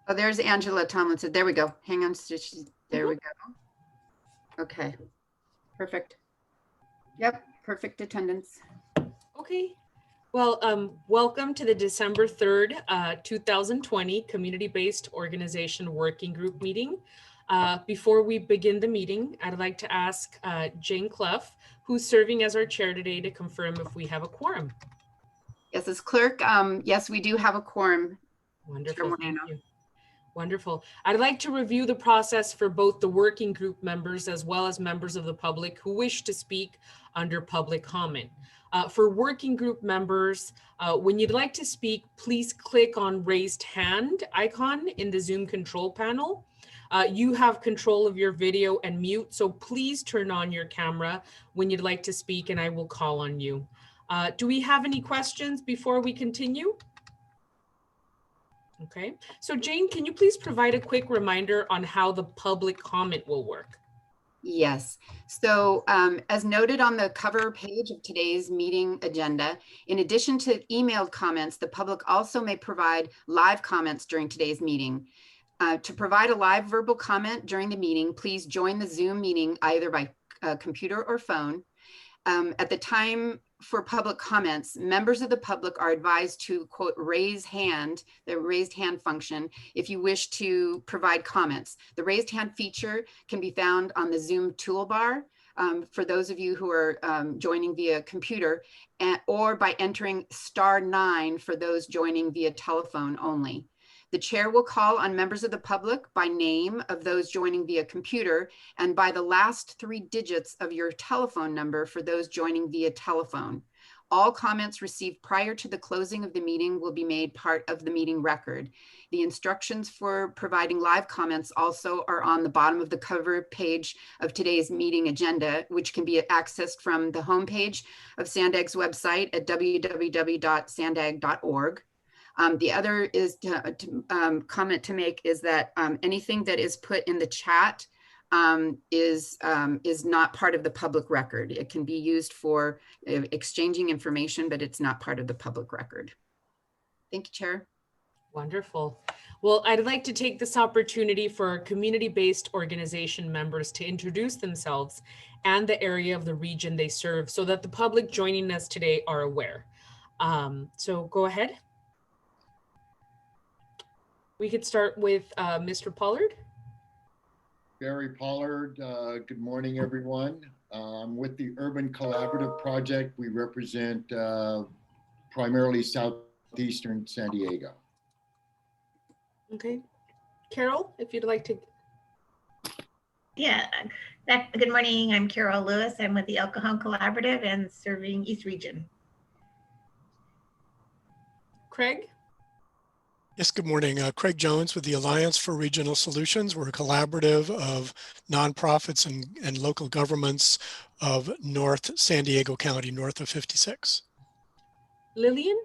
Oh, there's Angela Tomlinson. There we go. Hang on. There we go. Okay. Perfect. Yep. Perfect attendance. Okay. Well, welcome to the December 3rd, 2020 Community-Based Organization Working Group meeting. Before we begin the meeting, I'd like to ask Jane Clough, who's serving as our chair today, to confirm if we have a quorum. Yes, as clerk, yes, we do have a quorum. Wonderful, thank you. Wonderful. I'd like to review the process for both the working group members as well as members of the public who wish to speak under public comment. For working group members, when you'd like to speak, please click on raised hand icon in the Zoom control panel. You have control of your video and mute, so please turn on your camera when you'd like to speak and I will call on you. Do we have any questions before we continue? Okay, so Jane, can you please provide a quick reminder on how the public comment will work? Yes, so as noted on the cover page of today's meeting agenda, in addition to emailed comments, the public also may provide live comments during today's meeting. To provide a live verbal comment during the meeting, please join the Zoom meeting either by computer or phone. At the time for public comments, members of the public are advised to, quote, raise hand, the raised hand function, if you wish to provide comments. The raised hand feature can be found on the Zoom toolbar for those of you who are joining via computer, or by entering *9 for those joining via telephone only. The chair will call on members of the public by name of those joining via computer and by the last 3 digits of your telephone number for those joining via telephone. All comments received prior to the closing of the meeting will be made part of the meeting record. The instructions for providing live comments also are on the bottom of the cover page of today's meeting agenda, which can be accessed from the homepage of SANDAG's website at www.sandag.org. The other is comment to make is that anything that is put in the chat is not part of the public record. It can be used for exchanging information, but it's not part of the public record. Thank you, Chair. Wonderful. Well, I'd like to take this opportunity for our community-based organization members to introduce themselves and the area of the region they serve so that the public joining us today are aware. So go ahead. We could start with Mr. Pollard. Barry Pollard, good morning, everyone. With the Urban Collaborative Project, we represent primarily southeastern San Diego. Okay. Carol, if you'd like to. Yeah, good morning. I'm Carol Lewis. I'm with the El Cajon Collaborative and serving East Region. Craig? Yes, good morning. Craig Jones with the Alliance for Regional Solutions. We're a collaborative of nonprofits and local governments of North San Diego County, north of 56. Lillian?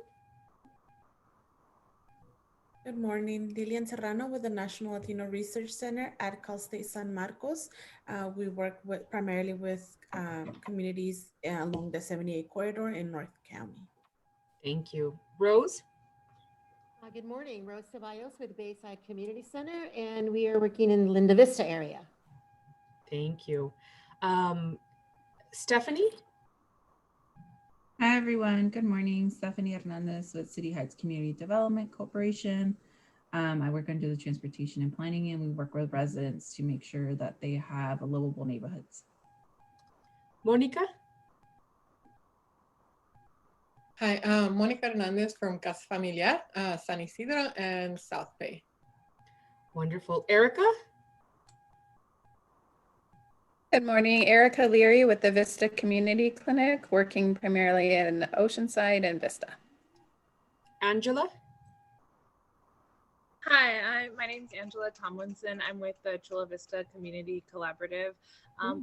Good morning. Lilian Serrano with the National Latino Research Center at Cal State San Marcos. We work primarily with communities along the 78 corridor in North County. Thank you. Rose? Good morning, Rose Ceballos with Bayside Community Center, and we are working in the Linda Vista area. Thank you. Stephanie? Hi, everyone. Good morning. Stephanie Hernandez with City Heights Community Development Corporation. I work under the Transportation and Planning, and we work with residents to make sure that they have livable neighborhoods. Monica? Hi, Monica Hernandez from Casa Familiar, San Isidro and South Bay. Wonderful. Erica? Good morning, Erica Leary with the Vista Community Clinic, working primarily in Oceanside and Vista. Angela? Hi, my name is Angela Tomlinson. I'm with the Chula Vista Community Collaborative.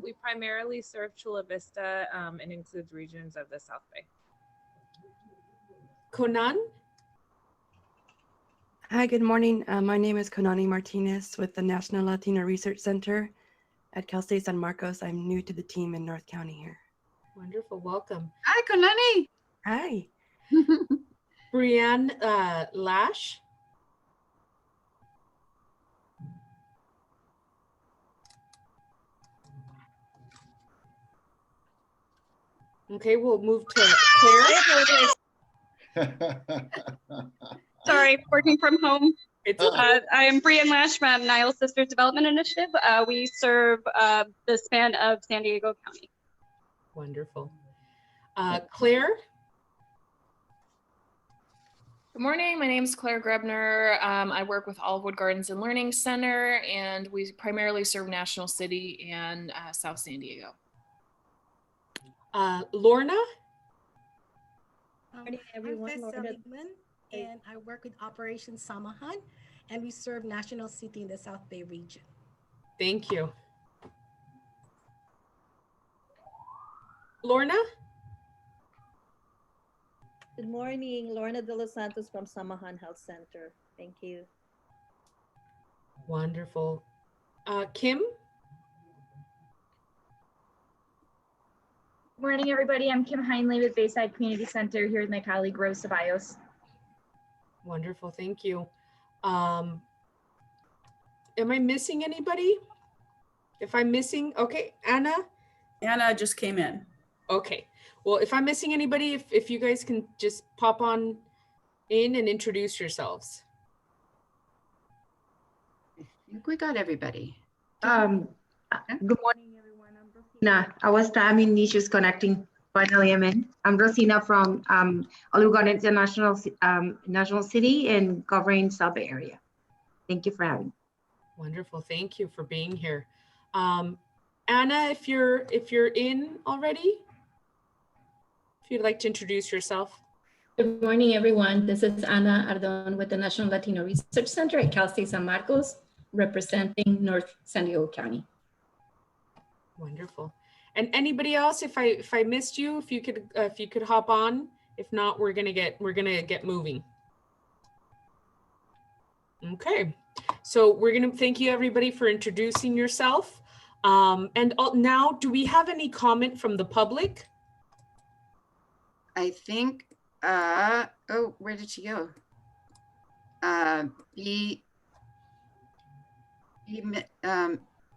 We primarily serve Chula Vista and includes regions of the South Bay. Conan? Hi, good morning. My name is Conani Martinez with the National Latino Research Center at Cal State San Marcos. I'm new to the team in North County here. Wonderful, welcome. Hi, Conani. Hi. Brianne Lash? Okay, we'll move to Claire. Sorry, working from home. It's okay. I am Brian Lash from Nile Sisters Development Initiative. We serve the span of San Diego County. Wonderful. Claire? Good morning, my name is Claire Grebner. I work with Olivewood Gardens and Learning Center, and we primarily serve National City and South San Diego. Lorna? Good morning, everyone. I'm Lorna Dickman, and I work with Operation Samahan, and we serve National City in the South Bay region. Thank you. Lorna? Good morning, Lorna de los Santos from Samahan Health Center. Thank you. Wonderful. Kim? Good morning, everybody. I'm Kim Heinley with Bayside Community Center here with my colleague, Rose Ceballos. Wonderful, thank you. Am I missing anybody? If I'm missing, okay, Anna? Anna just came in. Okay, well, if I'm missing anybody, if you guys can just pop on in and introduce yourselves. I think we got everybody. Good morning, everyone. I'm Rosina. I was having issues connecting. Finally, I'm in. I'm Rosina from Olive Garden International National City and covering South Bay area. Thank you for having me. Wonderful, thank you for being here. Anna, if you're in already, if you'd like to introduce yourself. Good morning, everyone. This is Ana Ardon with the National Latino Research Center at Cal State San Marcos, representing North San Diego County. Wonderful. And anybody else, if I missed you, if you could hop on. If not, we're gonna get moving. Okay, so we're gonna thank you everybody for introducing yourself. Now, do we have any comment from the public? I think, oh, where did she go?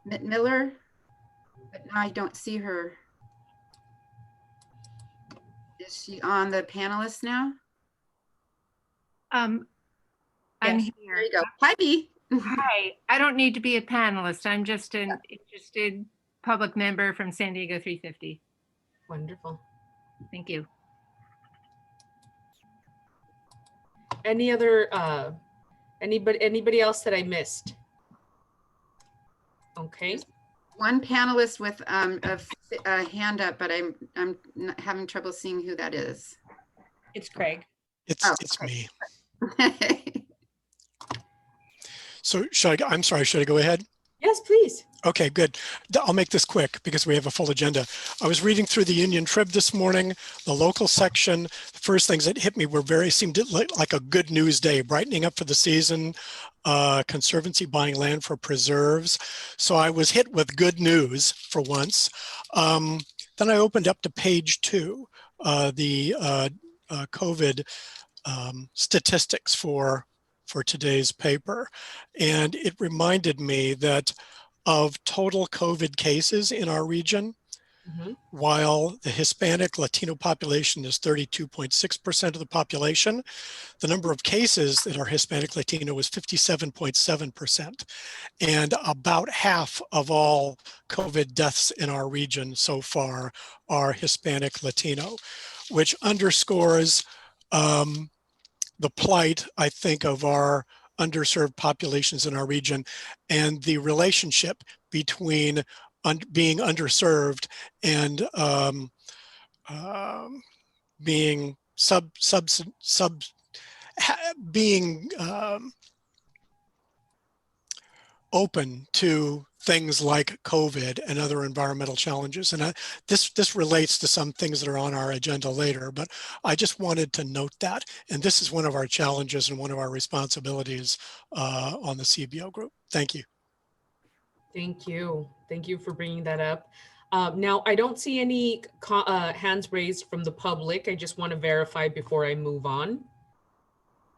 Miller, but now I don't see her. Is she on the panelist now? I'm Yes, here. there you go. Hi, B. Hi. I don't need to be a panelist. I'm just an interested public member from San Diego 350. Wonderful. Thank you. Any other anybody else that I missed? Okay. One panelist with a hand up, but I'm not having trouble seeing who that is. It's Craig. It's me. So I'm sorry, should I go ahead? Yes, please. Okay, good. I'll make this quick because we have a full agenda. I was reading through the Union Trib this morning, the local section. The first things that hit me seemed like a good news day, brightening up for the season, Conservancy buying land for preserves. So I was hit with good news for once. Then I opened up to page 2, the COVID statistics for today's paper. And it reminded me that of total COVID cases in our region, while the Hispanic Latino population is 32.6% of the population, the number of cases that are Hispanic Latino is 57.7%. And about half of all COVID deaths in our region so far are Hispanic Latino, which underscores the plight, I think, of our underserved populations in our region and the relationship between being underserved and being being open to things like COVID and other environmental challenges. And this relates to some things that are on our agenda later, but I just wanted to note that. And this is one of our challenges and one of our responsibilities on the CBO group. Thank you. Thank you. Thank you for bringing that up. Now, I don't see any hands raised from the public. I just want to verify before I move on.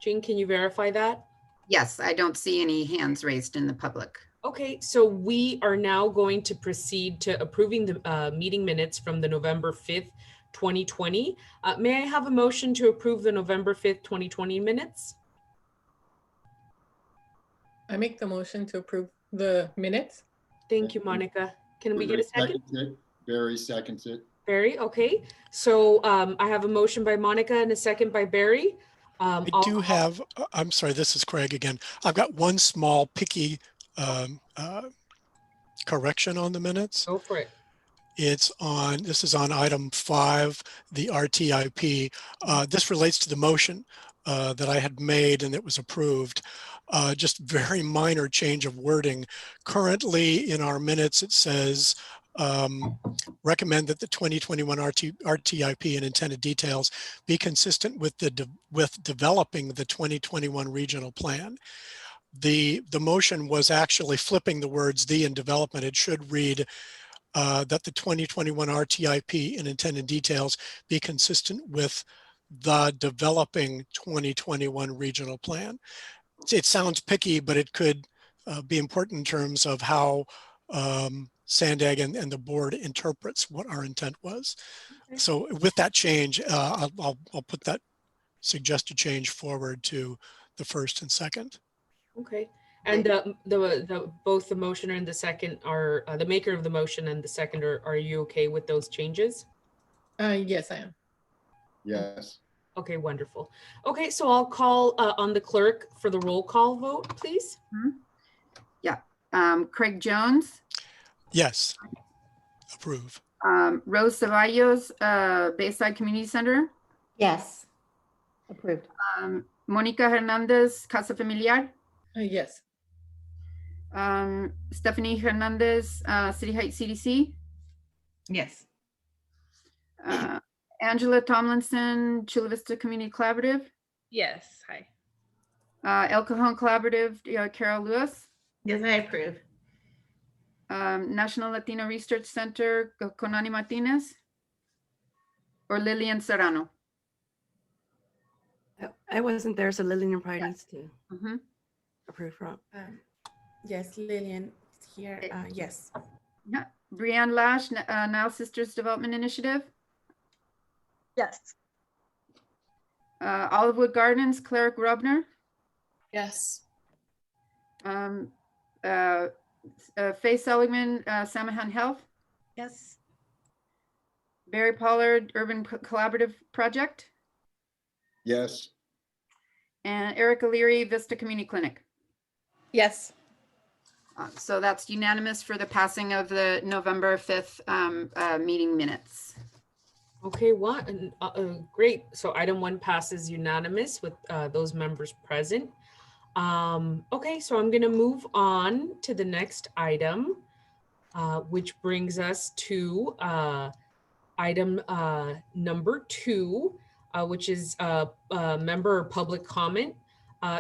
Jean, can you verify that? Yes, I don't see any hands raised in the public. Okay, so we are now going to proceed to approving the meeting minutes from the November 5th, 2020. May I have a motion to approve the November 5th, 2020 minutes? I make the motion to approve the minutes. Thank you, Monica. Can we get a second? Barry seconds it. Barry, okay. So I have a motion by Monica and a second by Barry. I do have, I'm sorry, this is Craig again. I've got one small picky correction on the minutes. Go for it. It's on, this is on item 5, the RTIP. This relates to the motion that I had made and it was approved. Just very minor change of wording. Currently in our minutes, it says, recommend that the 2021 RTIP and intended details be consistent with developing the 2021 regional plan. The motion was actually flipping the words "the" in development. It should read that the 2021 RTIP and intended details be consistent with the developing 2021 regional plan. It sounds picky, but it could be important in terms of how Sandag and the board interprets what our intent was. Okay. So with that change, I'll put that suggested change forward to the first and second. Okay. And both the motioner and the second are the maker of the motion and the seconder. Are you okay with those changes? Yes, I am. Yes. Okay, wonderful. Okay, so I'll call on the clerk for the roll call vote, please. Mm-hmm. Yeah. Craig Jones. Yes. Approve. Rose Ceballos, Bayside Community Center. Yes. Approved. Monica Hernandez, Casa Familiar. Yes. Stephanie Hernandez, City Heights CDC. Yes. Angela Tomlinson, Chula Vista Community Collaborative. Yes. Hi. El Cajon Collaborative, Carol Lewis. Yes, I approve. National Latino Research Center, Conani Martinez. Or Lillian Serrano. I wasn't there, so Lillian probably needs to approve from. Yes, Lillian is here. Yes. Yeah. Brianne Lash, Nile Sisters Development Initiative. Yes. Olivewood Gardens, Claire Grubner. Yes. Faye Seligman, Samahan Health. Yes. Barry Pollard, Urban Collaborative Project. Yes. And Erica Leary, Vista Community Clinic. Yes. So that's unanimous for the passing of the November 5th meeting minutes. Okay, great. So item 1 passes unanimous with those members present. Okay, so I'm going to move on to the next item, which brings us to item number 2, which is member or public comment.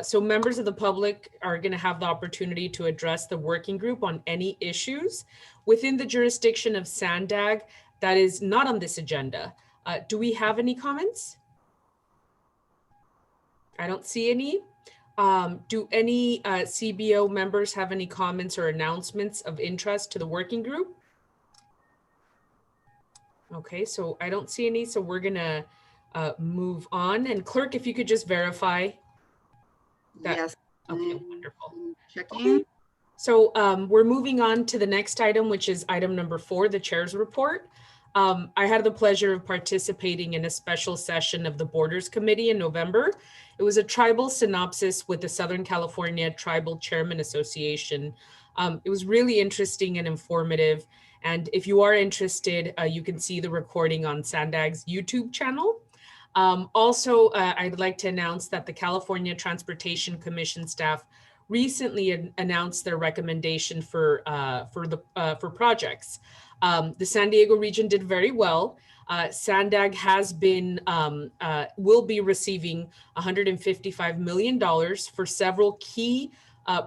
So members of the public are going to have the opportunity to address the working group on any issues within the jurisdiction of Sandag that is not on this agenda. Do we have any comments? I don't see any. Do any CBO members have any comments or announcements of interest to the working group? Okay, so I don't see any, so we're gonna move on. And clerk, if you could just verify that. Yes. Okay, wonderful. Checking. Okay. So we're moving on to the next item, which is item number 4, the chair's report. I had the pleasure of participating in a special session of the Borders Committee in November. It was a tribal synopsis with the Southern California Tribal Chairman Association. It was really interesting and informative. And if you are interested, you can see the recording on Sandag's YouTube channel. Also, I'd like to announce that the California Transportation Commission staff recently announced their recommendation for projects. The San Diego region did very well. Sandag has been, will be receiving $155 million for several key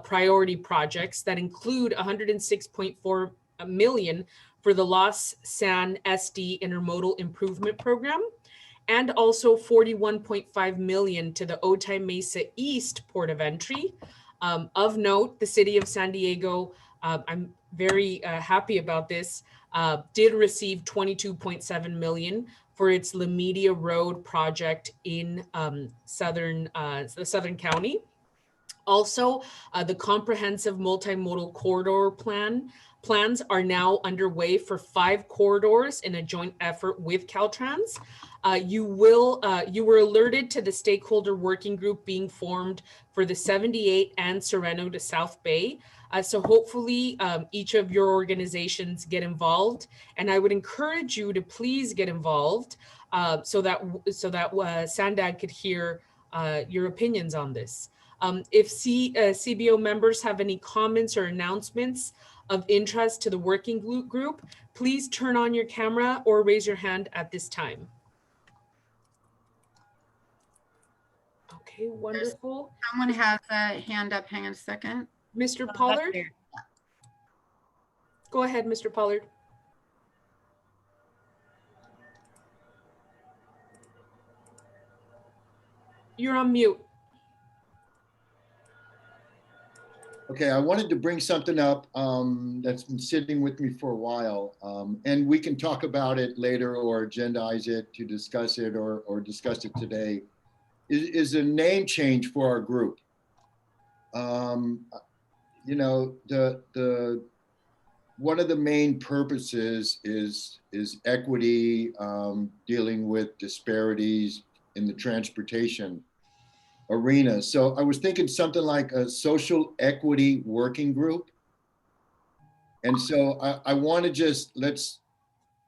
priority projects that include $106.4 million for the Los San SD Intermodal Improvement Program, and also $41.5 million to the Otay Mesa East Port of Entry. Of note, the city of San Diego, I'm very happy about this, did receive $22.7 million for its La Media Road project in the Southern County. Also, the comprehensive multimodal corridor plans are now underway for 5 corridors in a joint effort with Caltrans. You were alerted to the stakeholder working group being formed for the 78 and Sereno to South Bay. So hopefully each of your organizations get involved, and I would encourage you to please get involved so that SANDAG could hear your opinions on this. If CBO members have any comments or announcements of interest to the working group, please turn on your camera or raise your hand at this time. Okay, wonderful. Someone has a hand up. Hang on a second. Mr. Pollard? Go ahead, Mr. Pollard. You're on mute. Okay, I wanted to bring something up that's been sitting with me for a while, and we can talk about it later or agendize it to discuss it or discuss it today, is a name change for our group. You know, one of the main purposes is equity, dealing with disparities in the transportation arena. So I was thinking something like a social equity working group. And so I want to just,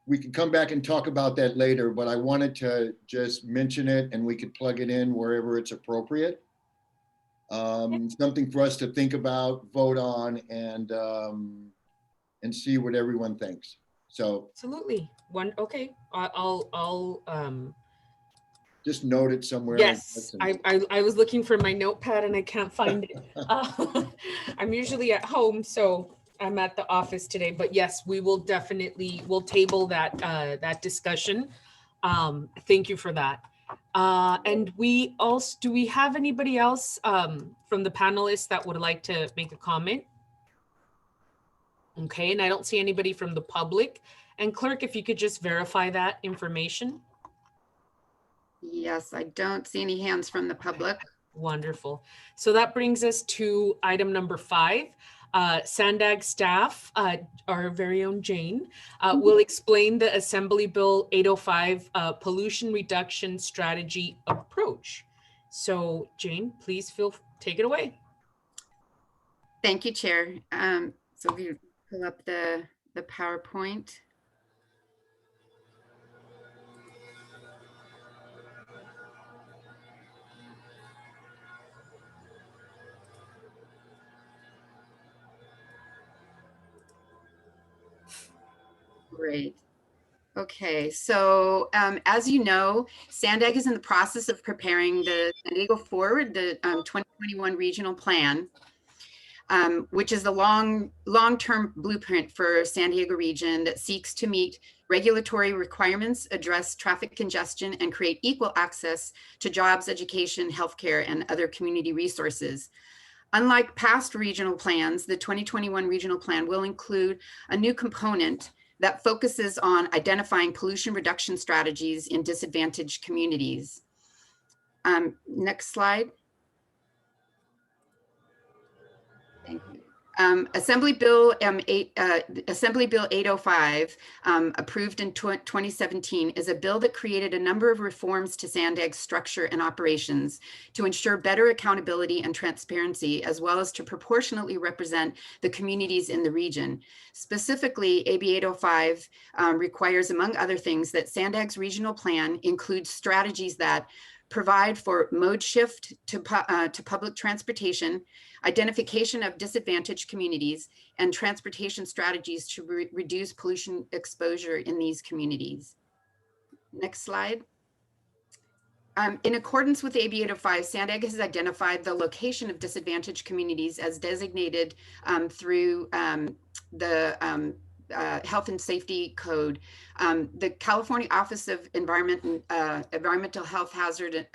we can come back and talk about that later, but I wanted to just mention it and we could plug it in wherever it's appropriate. Something for us to think about, vote on, and see what everyone thinks. So absolutely. Okay, I'll just note it somewhere. Yes, I was looking for my notepad and I can't find it. I'm usually at home, so I'm at the office today. But yes, we will definitely, we'll table that that discussion. Thank you for that. And do we have anybody else from the panelists that would like to make a comment? Okay, and I don't see anybody from the public. And clerk, if you could just verify that information. Yes, I don't see any hands from the public. Wonderful. So that brings us to item number 5. SANDAG staff, our very own Jane, will explain the Assembly Bill 805 pollution reduction strategy approach. So Jane, please take it away. Thank you, Chair. So we pull up the PowerPoint. Great. Okay, so as you know, SANDAG is in the process of preparing the San Diego Forward, the 2021 regional plan, which is the long-term blueprint for San Diego region that seeks to meet regulatory requirements, address traffic congestion, and create equal access to jobs, education, healthcare, and other community resources. Unlike past regional plans, the 2021 regional plan will include a new component that focuses on identifying pollution reduction strategies in disadvantaged communities. Next slide. Thank you. Assembly Bill 805, approved in 2017, is a bill that created a number of reforms to SANDAG's structure and operations to ensure better accountability and transparency, as well as to proportionately represent the communities in the region. Specifically, AB 805 requires, among other things, that SANDAG's regional plan includes strategies that provide for mode shift to public transportation, identification of disadvantaged communities, and transportation strategies to reduce pollution exposure in these communities. Next slide. In accordance with AB 805, SANDAG has identified the location of disadvantaged communities as designated through the Health and Safety Code. The California Office of Environmental Health Hazard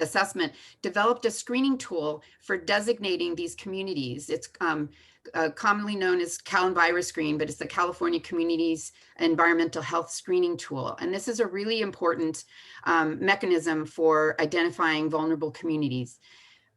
assessment, developed a screening tool for designating these communities. It's commonly known as CalEnviroScreen, but it's the California Communities Environmental Health Screening Tool. And this is a really important mechanism for identifying vulnerable communities.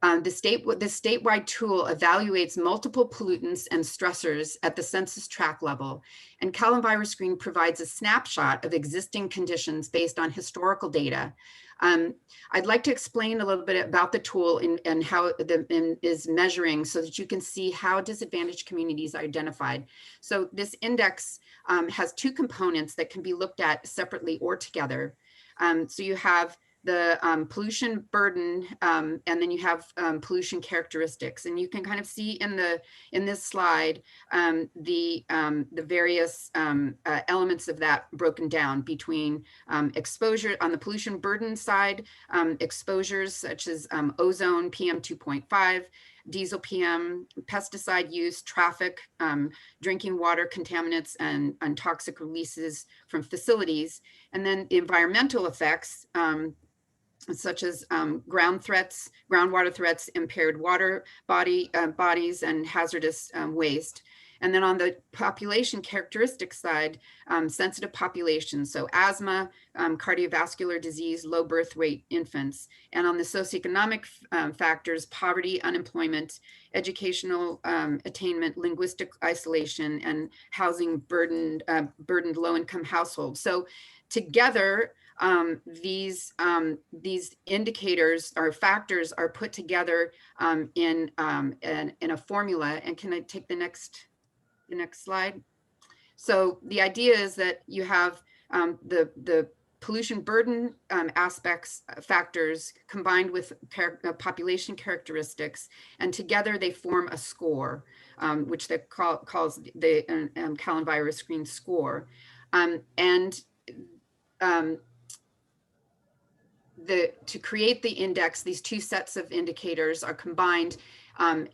The statewide tool evaluates multiple pollutants and stressors at the census tract level, and CalEnviroScreen provides a snapshot of existing conditions based on historical data. I'd like to explain a little bit about the tool and how it is measuring so that you can see how disadvantaged communities are identified. So this index has two components that can be looked at separately or together. So you have the pollution burden, and then you have pollution characteristics, and you can kind of see in this slide the various elements of that broken down between exposure on the pollution burden side, exposures such as ozone, PM 2.5, diesel PM, pesticide use, traffic, drinking water contaminants, and toxic releases from facilities, and then the environmental effects, such as groundwater threats, impaired water bodies, and hazardous waste. And then on the population characteristic side, sensitive populations, so asthma, cardiovascular disease, low birth weight infants. And on the socioeconomic factors, poverty, unemployment, educational attainment, linguistic isolation, and housing burdened low-income households. So together, these indicators or factors are put together in a formula. And can I take the next slide? So the idea is that you have the pollution burden factors combined with population characteristics, and together they form a score, which they calls the CalEnviroScreen score. To create the index, these two sets of indicators are combined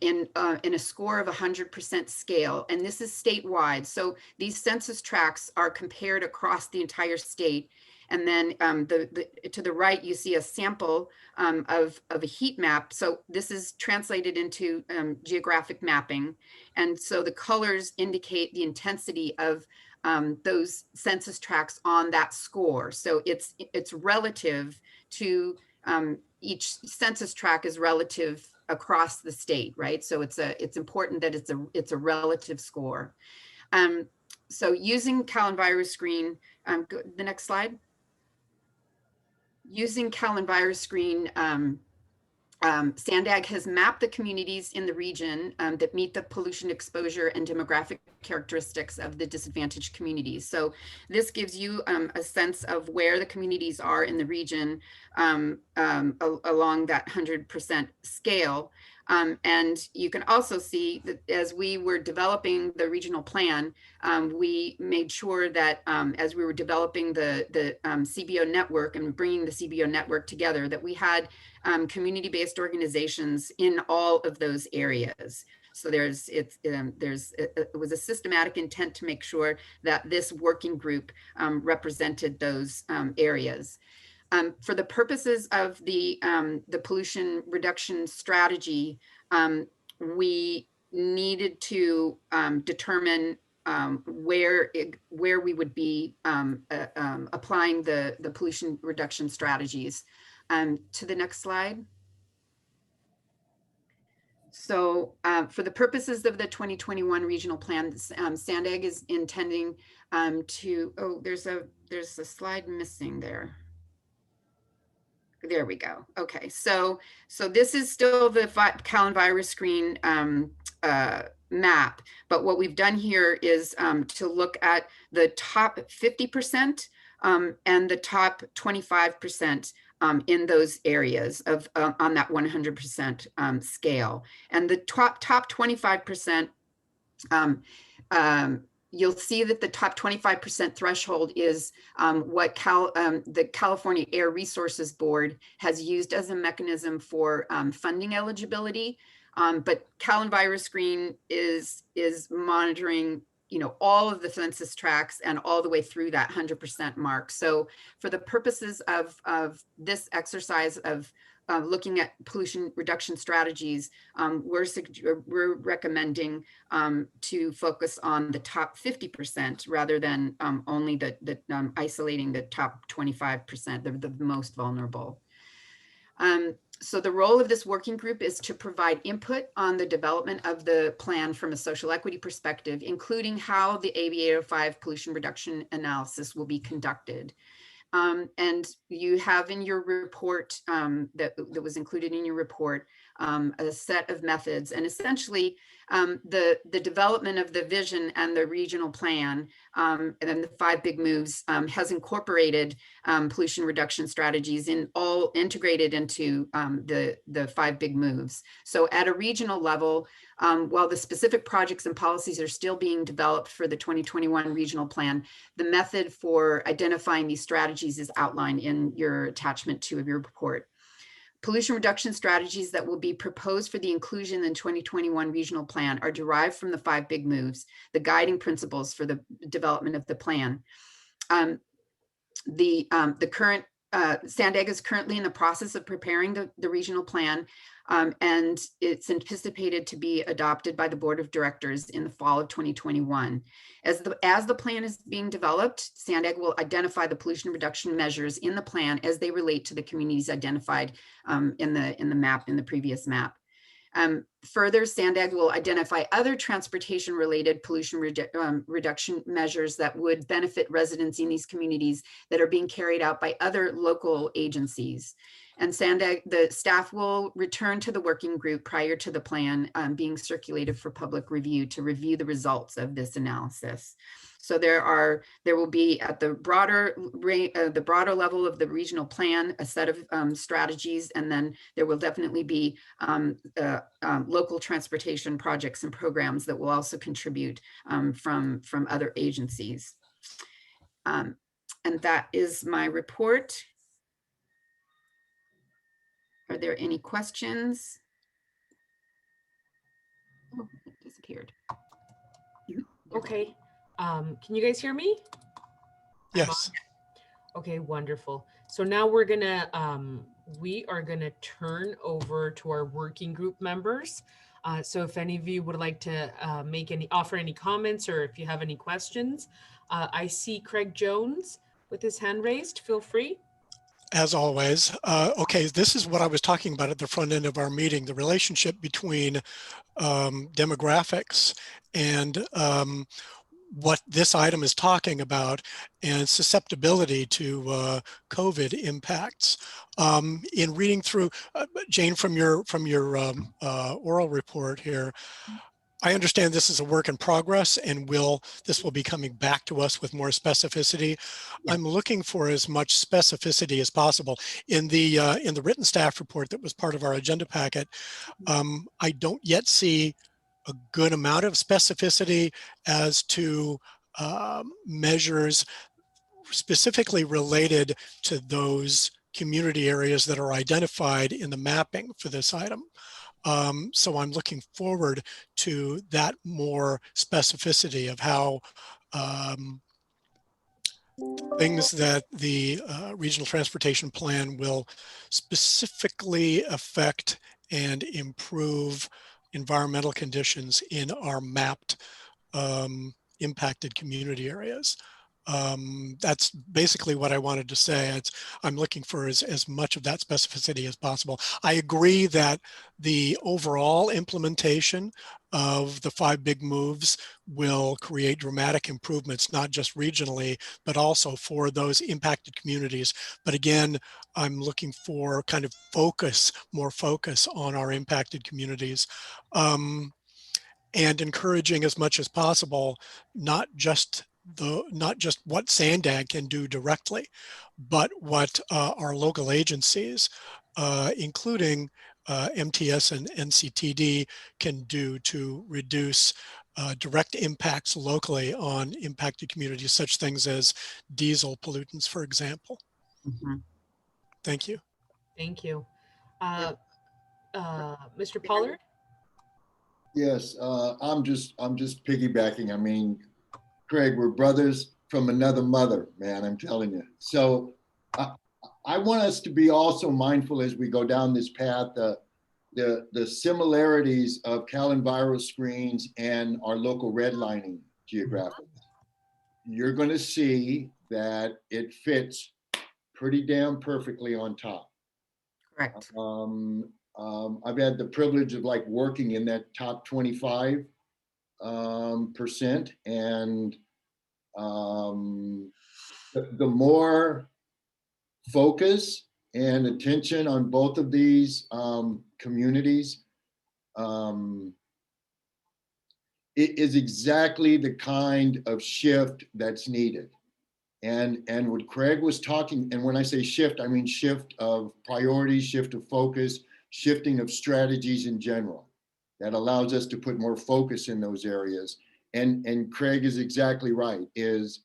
in a score of 100% scale, and this is statewide. So these census tracts are compared across the entire state, and then to the right you see a sample of a heat map. So this is translated into geographic mapping, and so the colors indicate the intensity of those census tracts on that score. So it's relative to each census tract is relative across the state, right? So it's important that it's a relative score. So using CalEnviroScreen, the next slide. Using CalEnviroScreen, SANDAG has mapped the communities in the region that meet the pollution exposure and demographic characteristics of the disadvantaged communities. So this gives you a sense of where the communities are in the region along that 100% scale. And you can also see that as we were developing the regional plan, we made sure that as we were developing the CBO network and bringing the CBO network together, that we had community-based organizations in all of those areas. So it was a systematic intent to make sure that this working group represented those areas. For the purposes of the pollution reduction strategy, we needed to determine where we would be applying the pollution reduction strategies. To the next slide. So for the purposes of the 2021 regional plan, SANDAG is intending there's a slide missing there. There we go. Okay, so this is still the CalEnviroScreen map, but what we've done here is to look at the top 50% and the top 25% in those areas of on that 100% scale. And the top 25%, you'll see that the top 25% threshold is what the California Air Resources Board has used as a mechanism for funding eligibility. But CalEnviroScreen is monitoring, all of the census tracts and all the way through that 100% mark. So for the purposes of this exercise of looking at pollution reduction strategies, we're recommending to focus on the top 50% rather than only isolating the top 25%, the most vulnerable. So the role of this working group is to provide input on the development of the plan from a social equity perspective, including how the AB 805 pollution reduction analysis will be conducted. And you have in your report that was included in your report a set of methods, and essentially the development of the vision and the regional plan and then the 5 big moves has incorporated pollution reduction strategies all integrated into the 5 big moves. So at a regional level, while the specific projects and policies are still being developed for the 2021 regional plan, the method for identifying these strategies is outlined in your attachment 2 of your report. Pollution reduction strategies that will be proposed for the inclusion in 2021 regional plan are derived from the 5 big moves, the guiding principles for the development of the plan. The current San Diego is currently in the process of preparing the regional plan, and it's anticipated to be adopted by the Board of Directors in the fall of 2021. As the plan is being developed, San Diego will identify the pollution reduction measures in the plan as they relate to the communities identified in the previous map. Further, San Diego will identify other transportation-related pollution reduction measures that would benefit residents in these communities that are being carried out by other local agencies. And the staff will return to the working group prior to the plan being circulated for public review to review the results of this analysis. So there will be at the broader level of the regional plan a set of strategies, and then there will definitely be local transportation projects and programs that will also contribute from other agencies. And that is my report. Are there any questions? Oh, it disappeared. Okay. Can you guys hear me? Yes. Okay, wonderful. So now we are gonna turn over to our working group members. So if any of you would like to offer any comments, or if you have any questions, I see Craig Jones with his hand raised. Feel free. As always. Okay, this is what I was talking about at the front end of our meeting, the relationship between demographics and what this item is talking about and susceptibility to COVID impacts. In reading through, Jane, from your oral report here, I understand this is a work in progress, and this will be coming back to us with more specificity. Yeah. I'm looking for as much specificity as possible. In the written staff report that was part of our agenda packet, I don't yet see a good amount of specificity as to measures specifically related to those community areas that are identified in the mapping for this item. So I'm looking forward to that more specificity of how things that the regional transportation plan will specifically affect and improve environmental conditions in our mapped impacted community areas. That's basically what I wanted to say. I'm looking for as much of that specificity as possible. I agree that the overall implementation of the 5 big moves will create dramatic improvements, not just regionally, but also for those impacted communities. But again, I'm looking for kind of more focus on our impacted communities. And encouraging as much as possible, not just what SANDAG can do directly, but what our local agencies, including MTS and NCTD, can do to reduce direct impacts locally on impacted communities, such things as diesel pollutants, for example. Mm-hmm. Thank you. Thank you. Mr. Pollard? Yes, I'm just piggybacking. I mean, Craig, we're brothers from another mother, man, I'm telling you. So I want us to be also mindful as we go down this path, the similarities of CalEnviro screens and our local redlining geographics. You're going to see that it fits pretty damn perfectly on top. Correct. I've had the privilege of like working in that top 25%, and the more focus and attention on both of these communities, it is exactly the kind of shift that's needed. And what Craig was talking, and when I say shift, I mean shift of priorities, shift of focus, shifting of strategies in general. That allows us to put more focus in those areas. And Craig is exactly right, is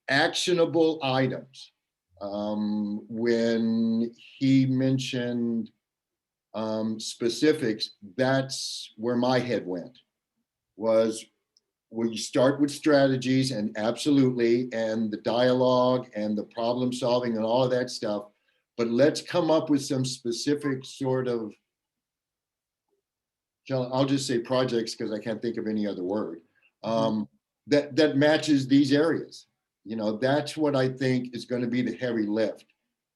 actionable items. When he mentioned specifics, that's where my head went, was we start with strategies, and absolutely, and the dialogue and the problem solving and all of that stuff, but let's come up with some specific sort of, I'll just say projects because I can't think of any other word, that matches these areas. You know, that's what I think is going to be the heavy lift,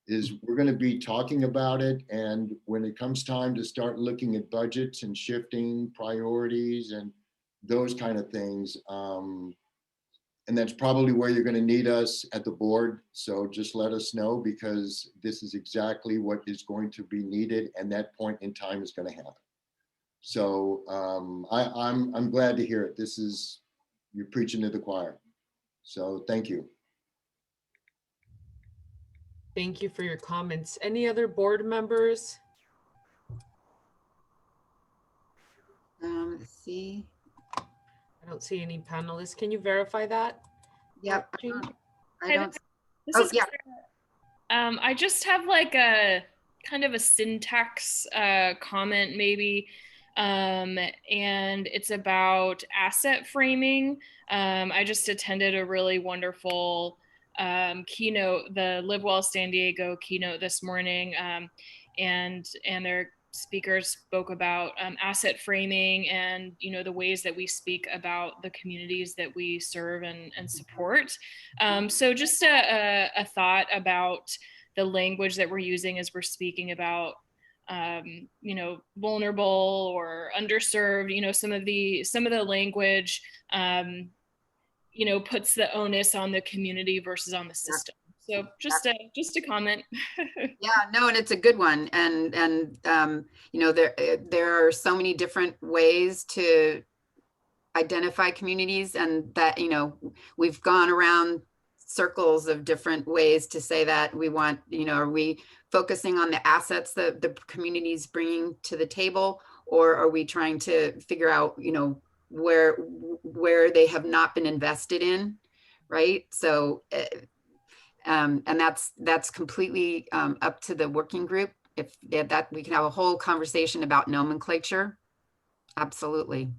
is we're going to be talking about it. And when it comes time to start looking at budgets and shifting priorities and those kind of things, and that's probably where you're going to need us at the board. So just let us know, because this is exactly what is going to be needed, and that point in time is going to happen. So I'm glad to hear it. This is, you're preaching to the choir. So thank you. Thank you for your comments. Any other board members? Let's see. I don't see any panelists. Can you verify that? Yep. I don't. I just have like a kind of a syntax comment maybe, and it's about asset framing. I just attended a really wonderful keynote, the Live Well San Diego keynote this morning, and their speakers spoke about asset framing and, you know, the ways that we speak about the communities that we serve and support. So just a thought about the language that we're using as we're speaking about, you know, vulnerable or underserved, you know, some of the language, you know, puts the onus on the community versus on the system. So just a comment. Yeah, no, and it's a good one. And you know, there are so many different ways to identify communities, and that, you know, we've gone around circles of different ways to say that we want, you know, are we focusing on the assets that the community's bringing to the table, or are we trying to figure out, you know, where they have not been invested in, right? So and that's completely up to the working group. If that, we can have a whole conversation about nomenclature. Absolutely.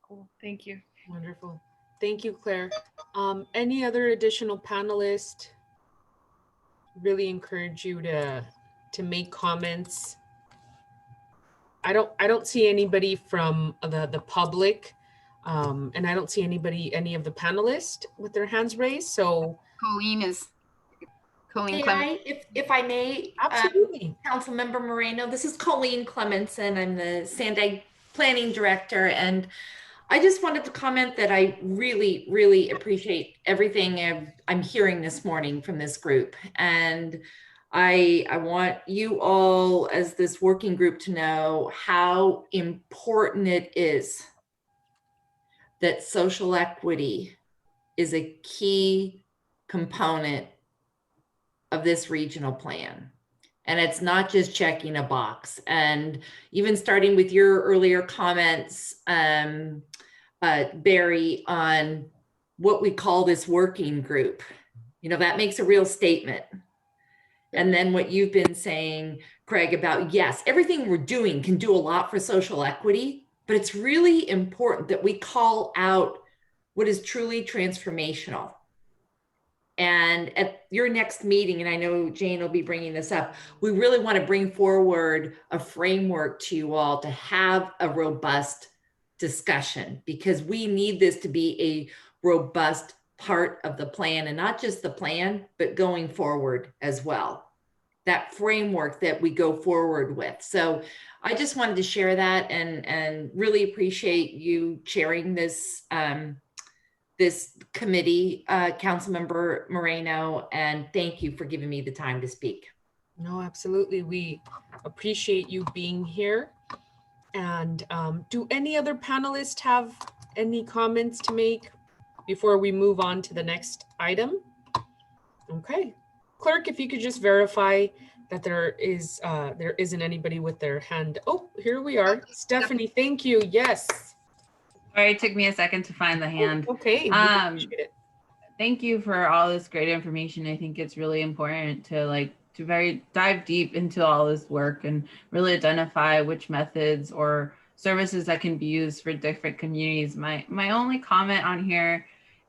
Cool, thank you. Wonderful, thank you, Claire. Any other additional panelists? Really encourage you to make comments. I don't see anybody from the public, and I don't see any of the panelists with their hands raised. So Colleen Clement. If I may, absolutely. Councilmember Moreno, this is Colleen Clementson. I'm the Sandag Planning Director, and I just wanted to comment that I really, really appreciate everything I'm hearing this morning from this group. And I want you all as this working group to know how important it is that social equity is a key component of this regional plan. And it's not just checking a box. And even starting with your earlier comments, Barry, on what we call this working group, you know, that makes a real statement. And then what you've been saying, Craig, about, yes, everything we're doing can do a lot for social equity, but it's really important that we call out what is truly transformational. And at your next meeting, and I know Jane will be bringing this up, we really want to bring forward a framework to you all to have a robust discussion, because we need this to be a robust part of the plan, and not just the plan, but going forward as well. That framework that we go forward with. So I just wanted to share that, and really appreciate you chairing this this committee, Councilmember Moreno, and thank you for giving me the time to speak. No, absolutely. We appreciate you being here. And do any other panelists have any comments to make before we move on to the next item? Okay. Clerk, if you could just verify that there isn't anybody with their hand. Oh, here we are. Stephanie, thank you. Yes. Sorry, it took me a second to find the hand. Okay. Thank you for all this great information. I think it's really important to dive deep into all this work and really identify which methods or services that can be used for different communities. My only comment on here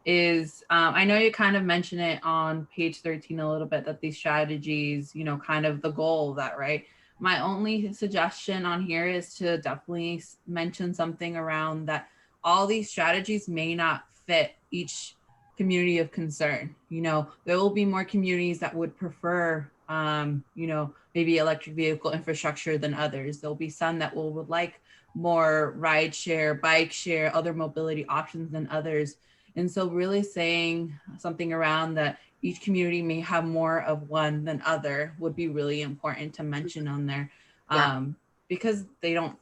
is, I know you kind of mentioned it on page 13 a little bit, that these strategies, kind of the goal of that, right? My only suggestion on here is to definitely mention something around that all these strategies may not fit each community of concern. There will be more communities that would prefer, maybe electric vehicle infrastructure than others. There'll be some that would like more ride share, bike share, other mobility options than others. And so really saying something around that each community may have more of one than other would be really important to mention on there. Yeah. Because they don't,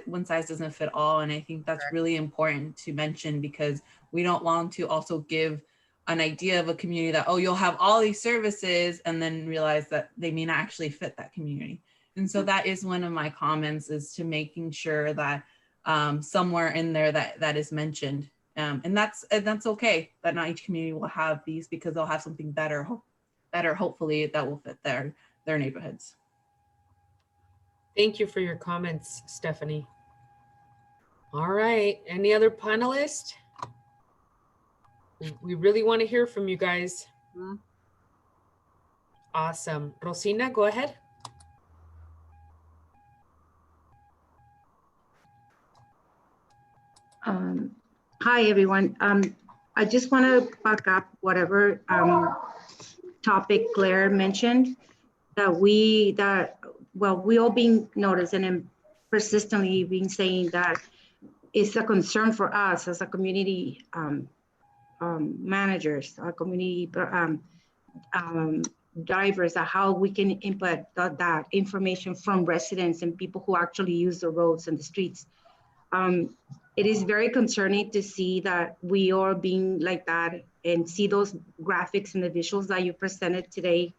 one size doesn't fit all. And I think that's really important to mention, because we don't want to also give an idea of a community that, oh, you'll have all these services, and then realize that they may not actually fit that community. And so that is one of my comments, is to making sure that somewhere in there that is mentioned. And that's okay, that not each community will have these, because they'll have something better hopefully, that will fit their neighborhoods. Thank you for your comments, Stephanie. All right, any other panelists? We really want to hear from you guys. Awesome. Rosina, go ahead. Hi, everyone. I just want to back up whatever topic Claire mentioned, that we all being noticed and persistently been saying that it's a concern for us as a community managers, our community drivers, how we can input that information from residents and people who actually use the roads and the streets. It is very concerning to see that we are being like that, and see those graphics and the visuals that you presented today.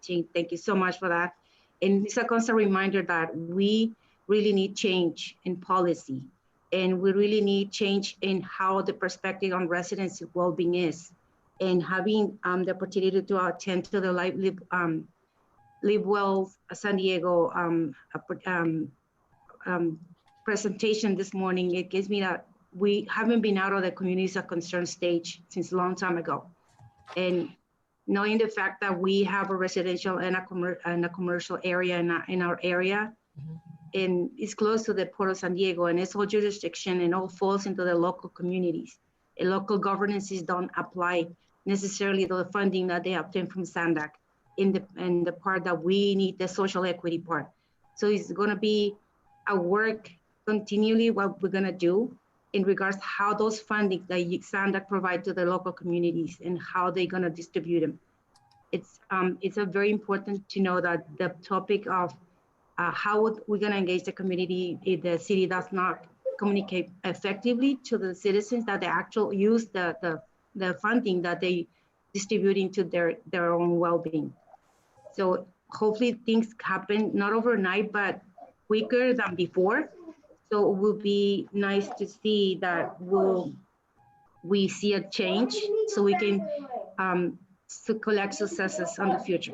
Jane, thank you so much for that. And it's a constant reminder that we really need change in policy, and we really need change in how the perspective on residents' well-being is, and having the opportunity to attend to the Live Well San Diego presentation this morning. It gives me that we haven't been out of the communities of concern stage since a long time ago. And knowing the fact that we have a residential and a commercial area in our area, and it's close to the Port of San Diego, and it's all jurisdiction and all falls into the local communities. And local governances don't apply necessarily the funding that they obtain from SANDAC in the part that we need, the social equity part. So it's gonna be a work continually what we're gonna do in regards to how those funding that SANDAC provide to the local communities and how they're gonna distribute them. It's a very important to know that the topic of how we're gonna engage the community if the city does not communicate effectively to the citizens that they actually use the funding that they distribute into their own well-being. So hopefully things happen, not overnight, but quicker than before. So it will be nice to see that we see a change, so we can collect successes on the future.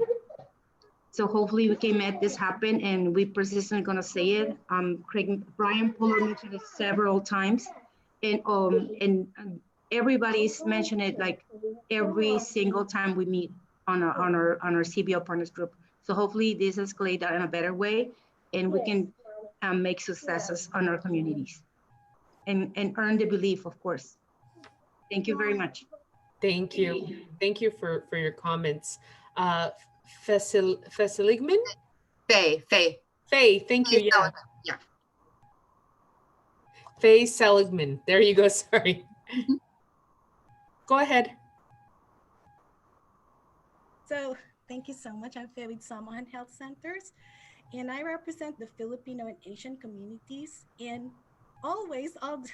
So hopefully we can make this happen, and we persistently gonna say it. Brian Puller mentioned it several times, and everybody's mentioned it like every single time we meet on our CBO partners group. So hopefully this escalates in a better way, and we can make successes on our communities and earn the belief, of course. Thank you very much. Thank you. Thank you for your comments. Fesiligman? Faye. Faye, thank you. Yeah. Yeah. Faye Seligman. There you go. Sorry. Go ahead. So thank you so much. I'm Faye with Samahan Health Centers, and I represent the Filipino and Asian communities. And most of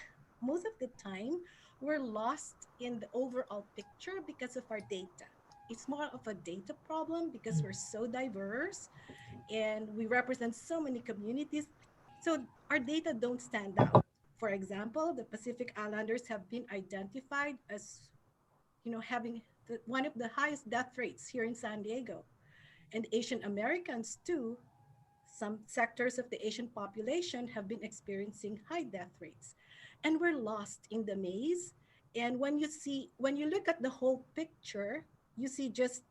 the time, we're lost in the overall picture because of our data. It's more of a data problem because we're so diverse and we represent so many communities. So our data don't stand out. For example, the Pacific Islanders have been identified as, having one of the highest death rates here in San Diego. And Asian Americans too, some sectors of the Asian population have been experiencing high death rates. And we're lost in the maze. And when you look at the whole picture, you see just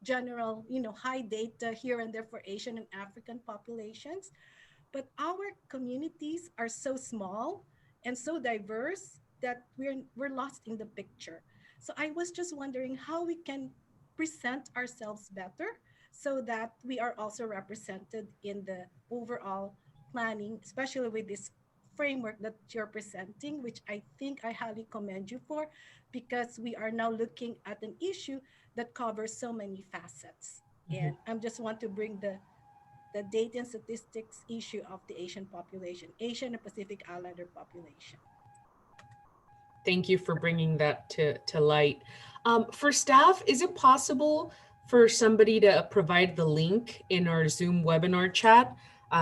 general, high data here and there for Asian and African populations. But our communities are so small and so diverse that we're lost in the picture. So I was just wondering how we can present ourselves better so that we are also represented in the overall planning, especially with this framework that you're presenting, which I think I highly commend you for, because we are now looking at an issue that covers so many facets. And I just want to bring the data and statistics issue of the Asian population, Asian and Pacific Islander population. Thank you for bringing that to light. For staff, is it possible for somebody to provide the link in our Zoom webinar chat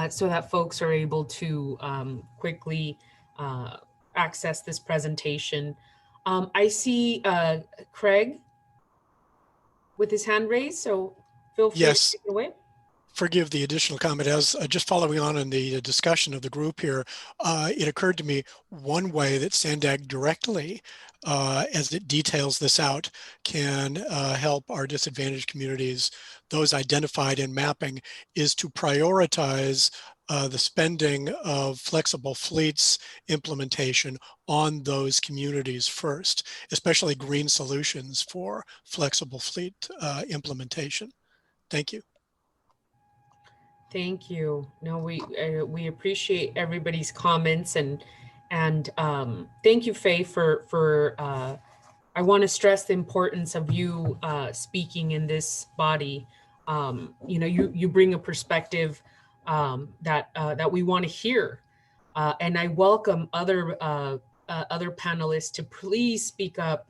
so that folks are able to quickly access this presentation? I see Craig with his hand raised, so feel free to take it away. Forgive the additional comment. As just following on in the discussion of the group here, it occurred to me one way that SANDAG directly, as it details this out, can help our disadvantaged communities, those identified in mapping, is to prioritize the spending of flexible fleets implementation on those communities first, especially green solutions for flexible fleet implementation. Thank you. Thank you. No, we appreciate everybody's comments and thank you, Faye, for I want to stress the importance of you speaking in this body. You bring a perspective that we want to hear, and I welcome other panelists to please speak up.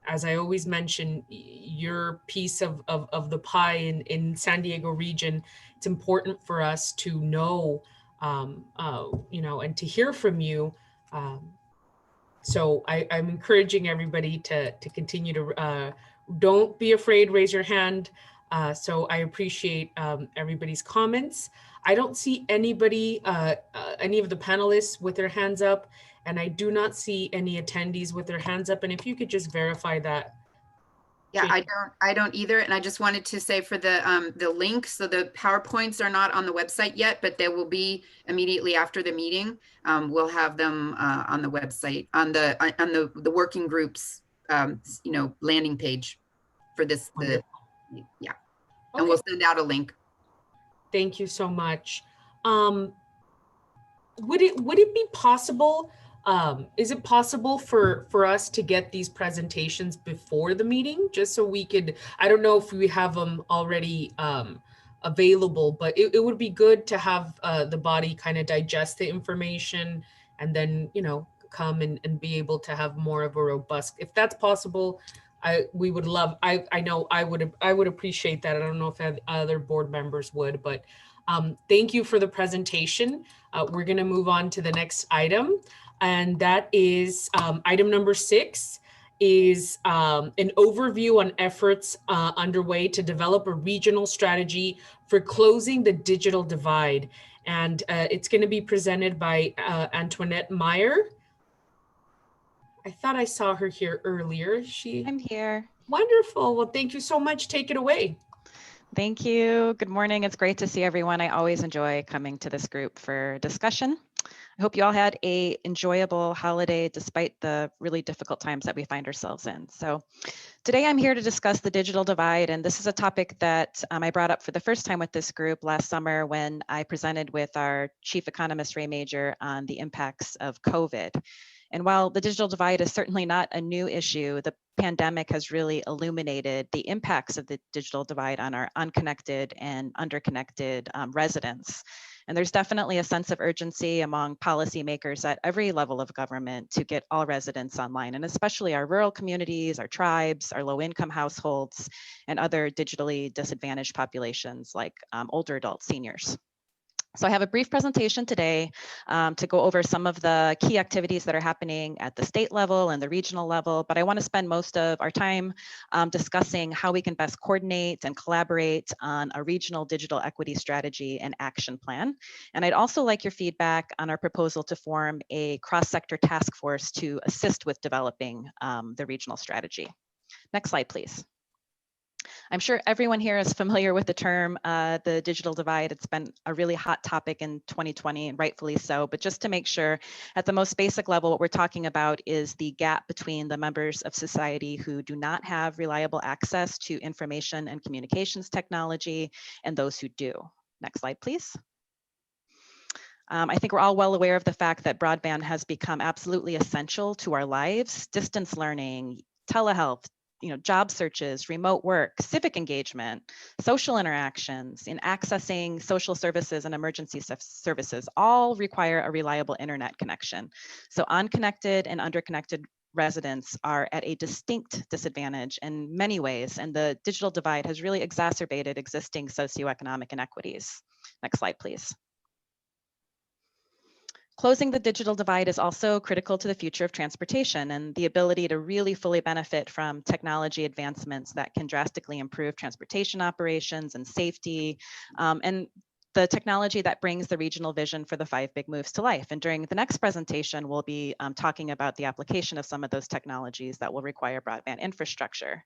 As I always mention, your piece of the pie in San Diego region, it's important for us to know, and to hear from you. So I'm encouraging everybody to continue to, don't be afraid, raise your hand. So I appreciate everybody's comments. I don't see anybody, any of the panelists with their hands up, and I do not see any attendees with their hands up. And if you could just verify that. Yeah, I don't either. And I just wanted to say for the link, so the PowerPoints are not on the website yet, but they will be immediately after the meeting. We'll have them on the website, on the working groups, landing page for this. Yeah, okay. And we'll send out a link. Thank you so much. Would it be possible? Is it possible for us to get these presentations before the meeting, just so we could, I don't know if we have them already available, but it would be good to have the body kind of digest the information and then, come and be able to have more of a robust, if that's possible, we would love, I know I would appreciate that. I don't know if other board members would, but thank you for the presentation. We're gonna move on to the next item. And that is item number 6 is an overview on efforts underway to develop a regional strategy for closing the digital divide. And it's going to be presented by Antoinette Meyer. I thought I saw her here earlier. I'm here. Wonderful. Well, thank you so much. Take it away. Thank you. Good morning. It's great to see everyone. I always enjoy coming to this group for discussion. I hope you all had an enjoyable holiday despite the really difficult times that we find ourselves in. So today I'm here to discuss the digital divide, and this is a topic that I brought up for the first time with this group last summer when I presented with our chief economist, Ray Major, on the impacts of COVID. And while the digital divide is certainly not a new issue, the pandemic has really illuminated the impacts of the digital divide on our unconnected and underconnected residents. And there's definitely a sense of urgency among policymakers at every level of government to get all residents online, and especially our rural communities, our tribes, our low-income households, and other digitally disadvantaged populations like older adults, seniors. So I have a brief presentation today to go over some of the key activities that are happening at the state level and the regional level, but I want to spend most of our time discussing how we can best coordinate and collaborate on a regional digital equity strategy and action plan. And I'd also like your feedback on our proposal to form a cross-sector task force to assist with developing the regional strategy. Next slide, please. I'm sure everyone here is familiar with the term, the digital divide. It's been a really hot topic in 2020, and rightfully so. But just to make sure, at the most basic level, what we're talking about is the gap between the members of society who do not have reliable access to information and communications technology and those who do. Next slide, please. I think we're all well aware of the fact that broadband has become absolutely essential to our lives. Distance learning, telehealth, job searches, remote work, civic engagement, social interactions, in accessing social services and emergency services all require a reliable internet connection. So unconnected and underconnected residents are at a distinct disadvantage in many ways, and the digital divide has really exacerbated existing socioeconomic inequities. Next slide, please. Closing the digital divide is also critical to the future of transportation and the ability to really fully benefit from technology advancements that can drastically improve transportation operations and safety, and the technology that brings the regional vision for the 5 big moves to life. And during the next presentation, we'll be talking about the application of some of those technologies that will require broadband infrastructure.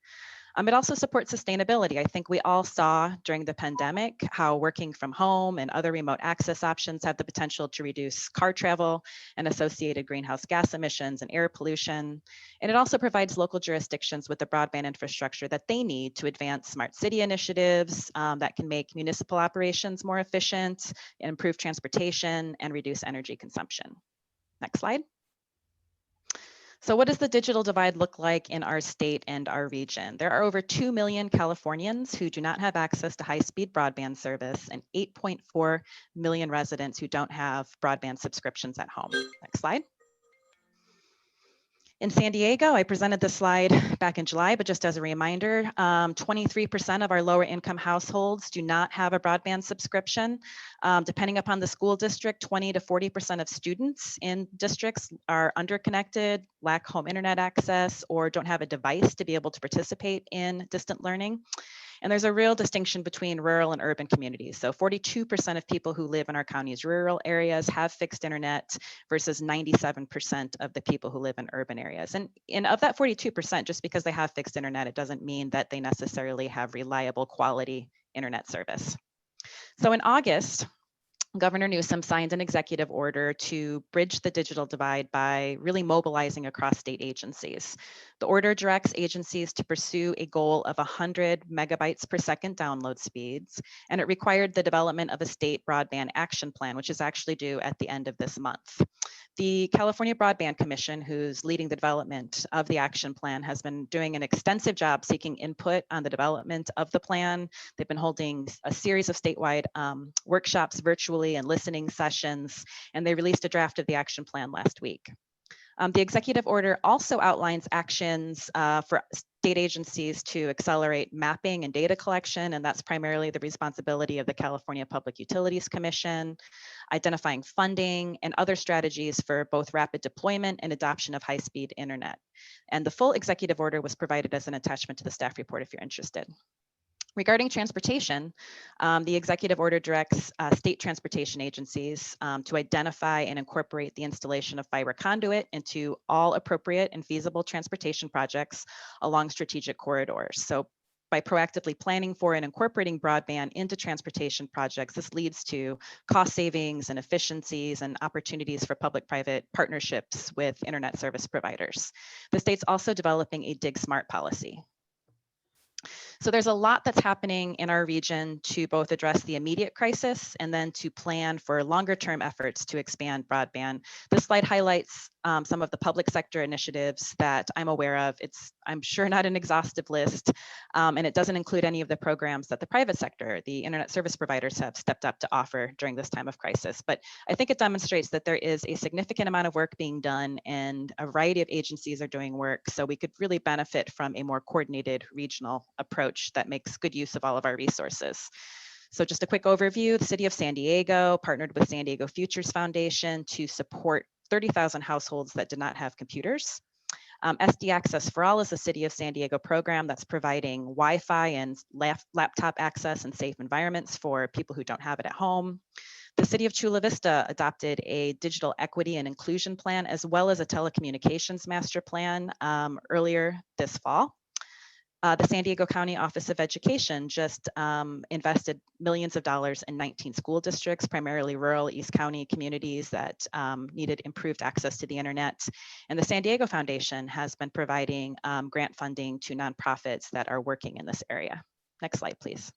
It also supports sustainability. I think we all saw during the pandemic how working from home and other remote access options have the potential to reduce car travel and associated greenhouse gas emissions and air pollution. And it also provides local jurisdictions with the broadband infrastructure that they need to advance smart city initiatives that can make municipal operations more efficient, improve transportation, and reduce energy consumption. Next slide. So what does the digital divide look like in our state and our region? There are over 2 million Californians who do not have access to high-speed broadband service and 8.4 million residents who don't have broadband subscriptions at home. Next slide. In San Diego, I presented this slide back in July, but just as a reminder, 23% of our lower income households do not have a broadband subscription. Depending upon the school district, 20 to 40% of students in districts are underconnected, lack home internet access, or don't have a device to be able to participate in distant learning. And there's a real distinction between rural and urban communities. So 42% of people who live in our county's rural areas have fixed internet versus 97% of the people who live in urban areas. And of that 42%, just because they have fixed internet, it doesn't mean that they necessarily have reliable quality internet service. So in August, Governor Newsom signed an executive order to bridge the digital divide by really mobilizing across state agencies. The order directs agencies to pursue a goal of 100 megabytes per second download speeds, and it required the development of a state broadband action plan, which is actually due at the end of this month. The California Broadband Commission, who's leading the development of the action plan, has been doing an extensive job seeking input on the development of the plan. They've been holding a series of statewide workshops virtually and listening sessions, and they released a draft of the action plan last week. The executive order also outlines actions for state agencies to accelerate mapping and data collection, and that's primarily the responsibility of the California Public Utilities Commission, identifying funding and other strategies for both rapid deployment and adoption of high-speed internet. And the full executive order was provided as an attachment to the staff report if you're interested. Regarding transportation, the executive order directs state transportation agencies to identify and incorporate the installation of fiber conduit into all appropriate and feasible transportation projects along strategic corridors. So by proactively planning for and incorporating broadband into transportation projects, this leads to cost savings and efficiencies and opportunities for public-private partnerships with internet service providers. The state's also developing a Dig Smart policy. So there's a lot that's happening in our region to both address the immediate crisis and then to plan for longer term efforts to expand broadband. This slide highlights some of the public sector initiatives that I'm aware of. It's, I'm sure, not an exhaustive list, and it doesn't include any of the programs that the private sector, the internet service providers, have stepped up to offer during this time of crisis. But I think it demonstrates that there is a significant amount of work being done and a variety of agencies are doing work. So we could really benefit from a more coordinated regional approach that makes good use of all of our resources. So just a quick overview, the City of San Diego partnered with San Diego Futures Foundation to support 30,000 households that did not have computers. SD Access for All is a City of San Diego program that's providing Wi-Fi and laptop access in safe environments for people who don't have it at home. The City of Chula Vista adopted a digital equity and inclusion plan, as well as a telecommunications master plan earlier this fall. The San Diego County Office of Education just invested millions of dollars in 19 school districts, primarily rural East County communities that needed improved access to the internet. And the San Diego Foundation has been providing grant funding to nonprofits that are working in this area. Next slide, please.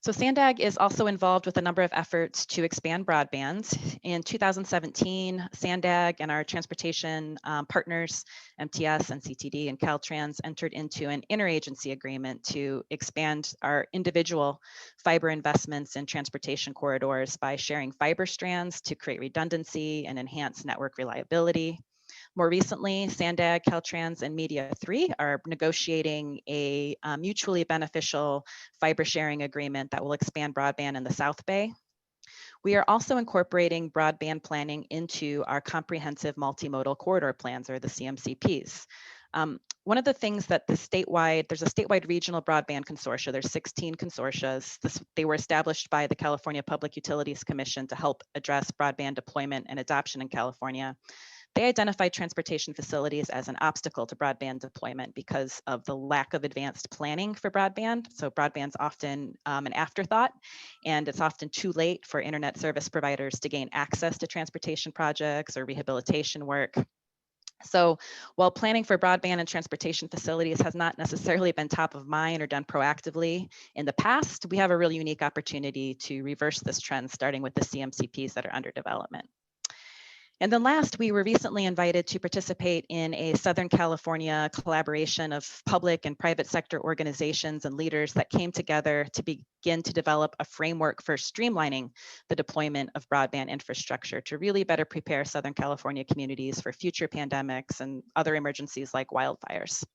So SANDAG is also involved with a number of efforts to expand broadband. In 2017, SANDAG and our transportation partners, MTS and CTD and Caltrans, entered into an interagency agreement to expand our individual fiber investments in transportation corridors by sharing fiber strands to create redundancy and enhance network reliability. More recently, SANDAG, Caltrans, and Media 3 are negotiating a mutually beneficial fiber sharing agreement that will expand broadband in the South Bay. We are also incorporating broadband planning into our comprehensive multimodal corridor plans, or the CMCPs. One of the things that there's a statewide regional broadband consortia. There's 16 consortias. They were established by the California Public Utilities Commission to help address broadband deployment and adoption in California. They identified transportation facilities as an obstacle to broadband deployment because of the lack of advanced planning for broadband. So broadband's often an afterthought, and it's often too late for internet service providers to gain access to transportation projects or rehabilitation work. So while planning for broadband and transportation facilities has not necessarily been top of mind or done proactively in the past, we have a really unique opportunity to reverse this trend, starting with the CMCPs that are under development. And then last, we were recently invited to participate in a Southern California collaboration of public and private sector organizations and leaders that came together to begin to develop a framework for streamlining the deployment of broadband infrastructure to really better prepare Southern California communities for future pandemics and other emergencies like wildfires.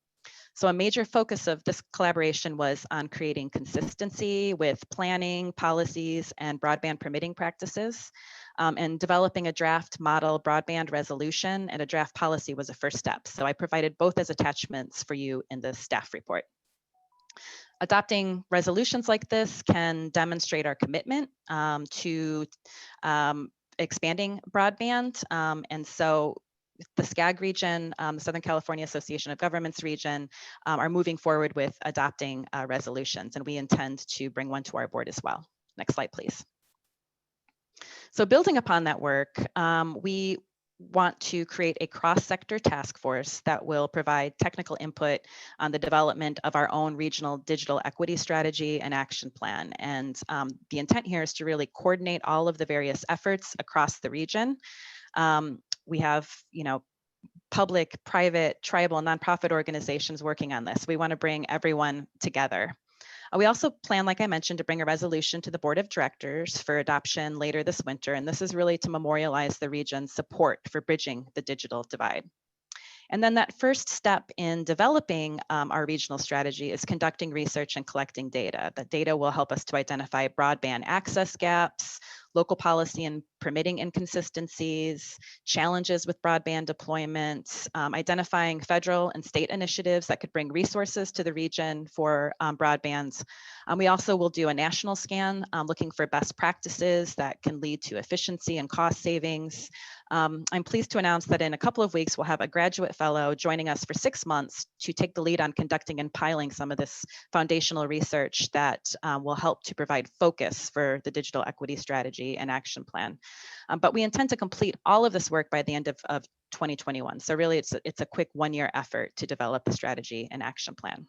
So a major focus of this collaboration was on creating consistency with planning, policies, and broadband permitting practices, and developing a draft model broadband resolution, and a draft policy was a first step. So I provided both as attachments for you in the staff report. Adopting resolutions like this can demonstrate our commitment to expanding broadband, and so the SCAG region, the Southern California Association of Governments region, are moving forward with adopting resolutions, and we intend to bring one to our board as well. Next slide, please. So building upon that work, we want to create a cross-sector task force that will provide technical input on the development of our own regional digital equity strategy and action plan. And the intent here is to really coordinate all of the various efforts across the region. We have, public, private, tribal, nonprofit organizations working on this. We want to bring everyone together. We also plan, like I mentioned, to bring a resolution to the Board of Directors for adoption later this winter. And this is really to memorialize the region's support for bridging the digital divide. And then that first step in developing our regional strategy is conducting research and collecting data. That data will help us to identify broadband access gaps, local policy and permitting inconsistencies, challenges with broadband deployment, identifying federal and state initiatives that could bring resources to the region for broadband. We also will do a national scan looking for best practices that can lead to efficiency and cost savings. I'm pleased to announce that in a couple of weeks, we'll have a graduate fellow joining us for 6 months to take the lead on conducting and piling some of this foundational research that will help to provide focus for the digital equity strategy and action plan. But we intend to complete all of this work by the end of 2021. So really it's a quick 1-year effort to develop the strategy and action plan.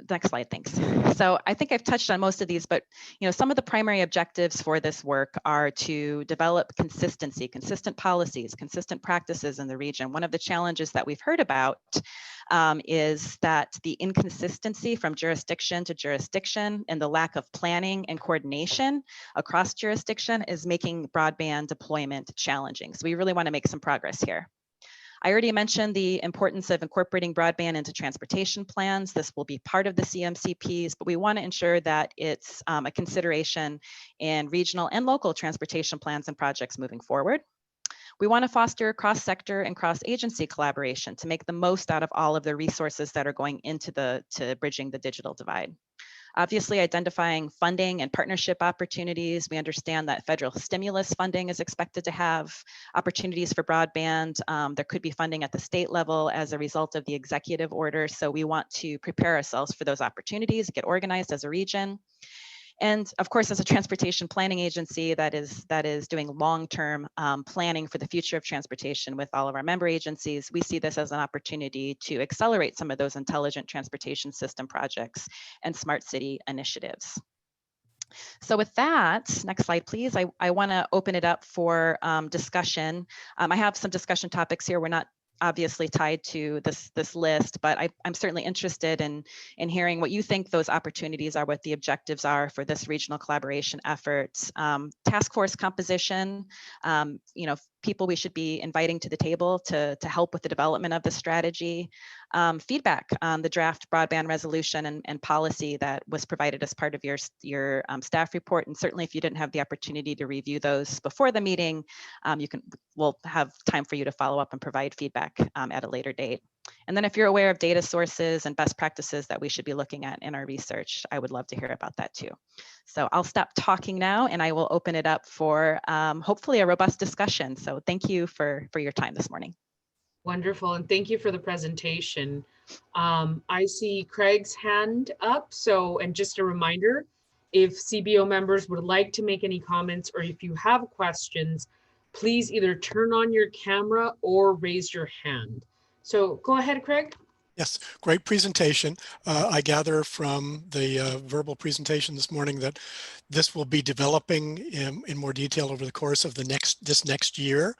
Next slide, thanks. So I think I've touched on most of these, but some of the primary objectives for this work are to develop consistent policies, consistent practices in the region. One of the challenges that we've heard about is that the inconsistency from jurisdiction to jurisdiction and the lack of planning and coordination across jurisdiction is making broadband deployment challenging. So we really want to make some progress here. I already mentioned the importance of incorporating broadband into transportation plans. This will be part of the CMCPs, but we want to ensure that it's a consideration in regional and local transportation plans and projects moving forward. We want to foster cross-sector and cross-agency collaboration to make the most out of all of the resources that are going into to bridging the digital divide. Obviously, identifying funding and partnership opportunities. We understand that federal stimulus funding is expected to have opportunities for broadband. There could be funding at the state level as a result of the executive order. So we want to prepare ourselves for those opportunities, get organized as a region. And of course, as a transportation planning agency that is doing long-term planning for the future of transportation with all of our member agencies, we see this as an opportunity to accelerate some of those intelligent transportation system projects and smart city initiatives. So with that, next slide, please. I want to open it up for discussion. I have some discussion topics here. We're not obviously tied to this list, but I'm certainly interested in hearing what you think those opportunities are, what the objectives are for this regional collaboration efforts. Task force composition, people we should be inviting to the table to help with the development of the strategy. Feedback on the draft broadband resolution and policy that was provided as part of your staff report. And certainly if you didn't have the opportunity to review those before the meeting, we'll have time for you to follow up and provide feedback at a later date. And then if you're aware of data sources and best practices that we should be looking at in our research, I would love to hear about that too. So I'll stop talking now and I will open it up for hopefully a robust discussion. So thank you for your time this morning. Wonderful, and thank you for the presentation. I see Craig's hand up, and just a reminder, if CBO members would like to make any comments or if you have questions, please either turn on your camera or raise your hand. So go ahead, Craig. Yes, great presentation. I gather from the verbal presentation this morning that this will be developing in more detail over the course of this next year.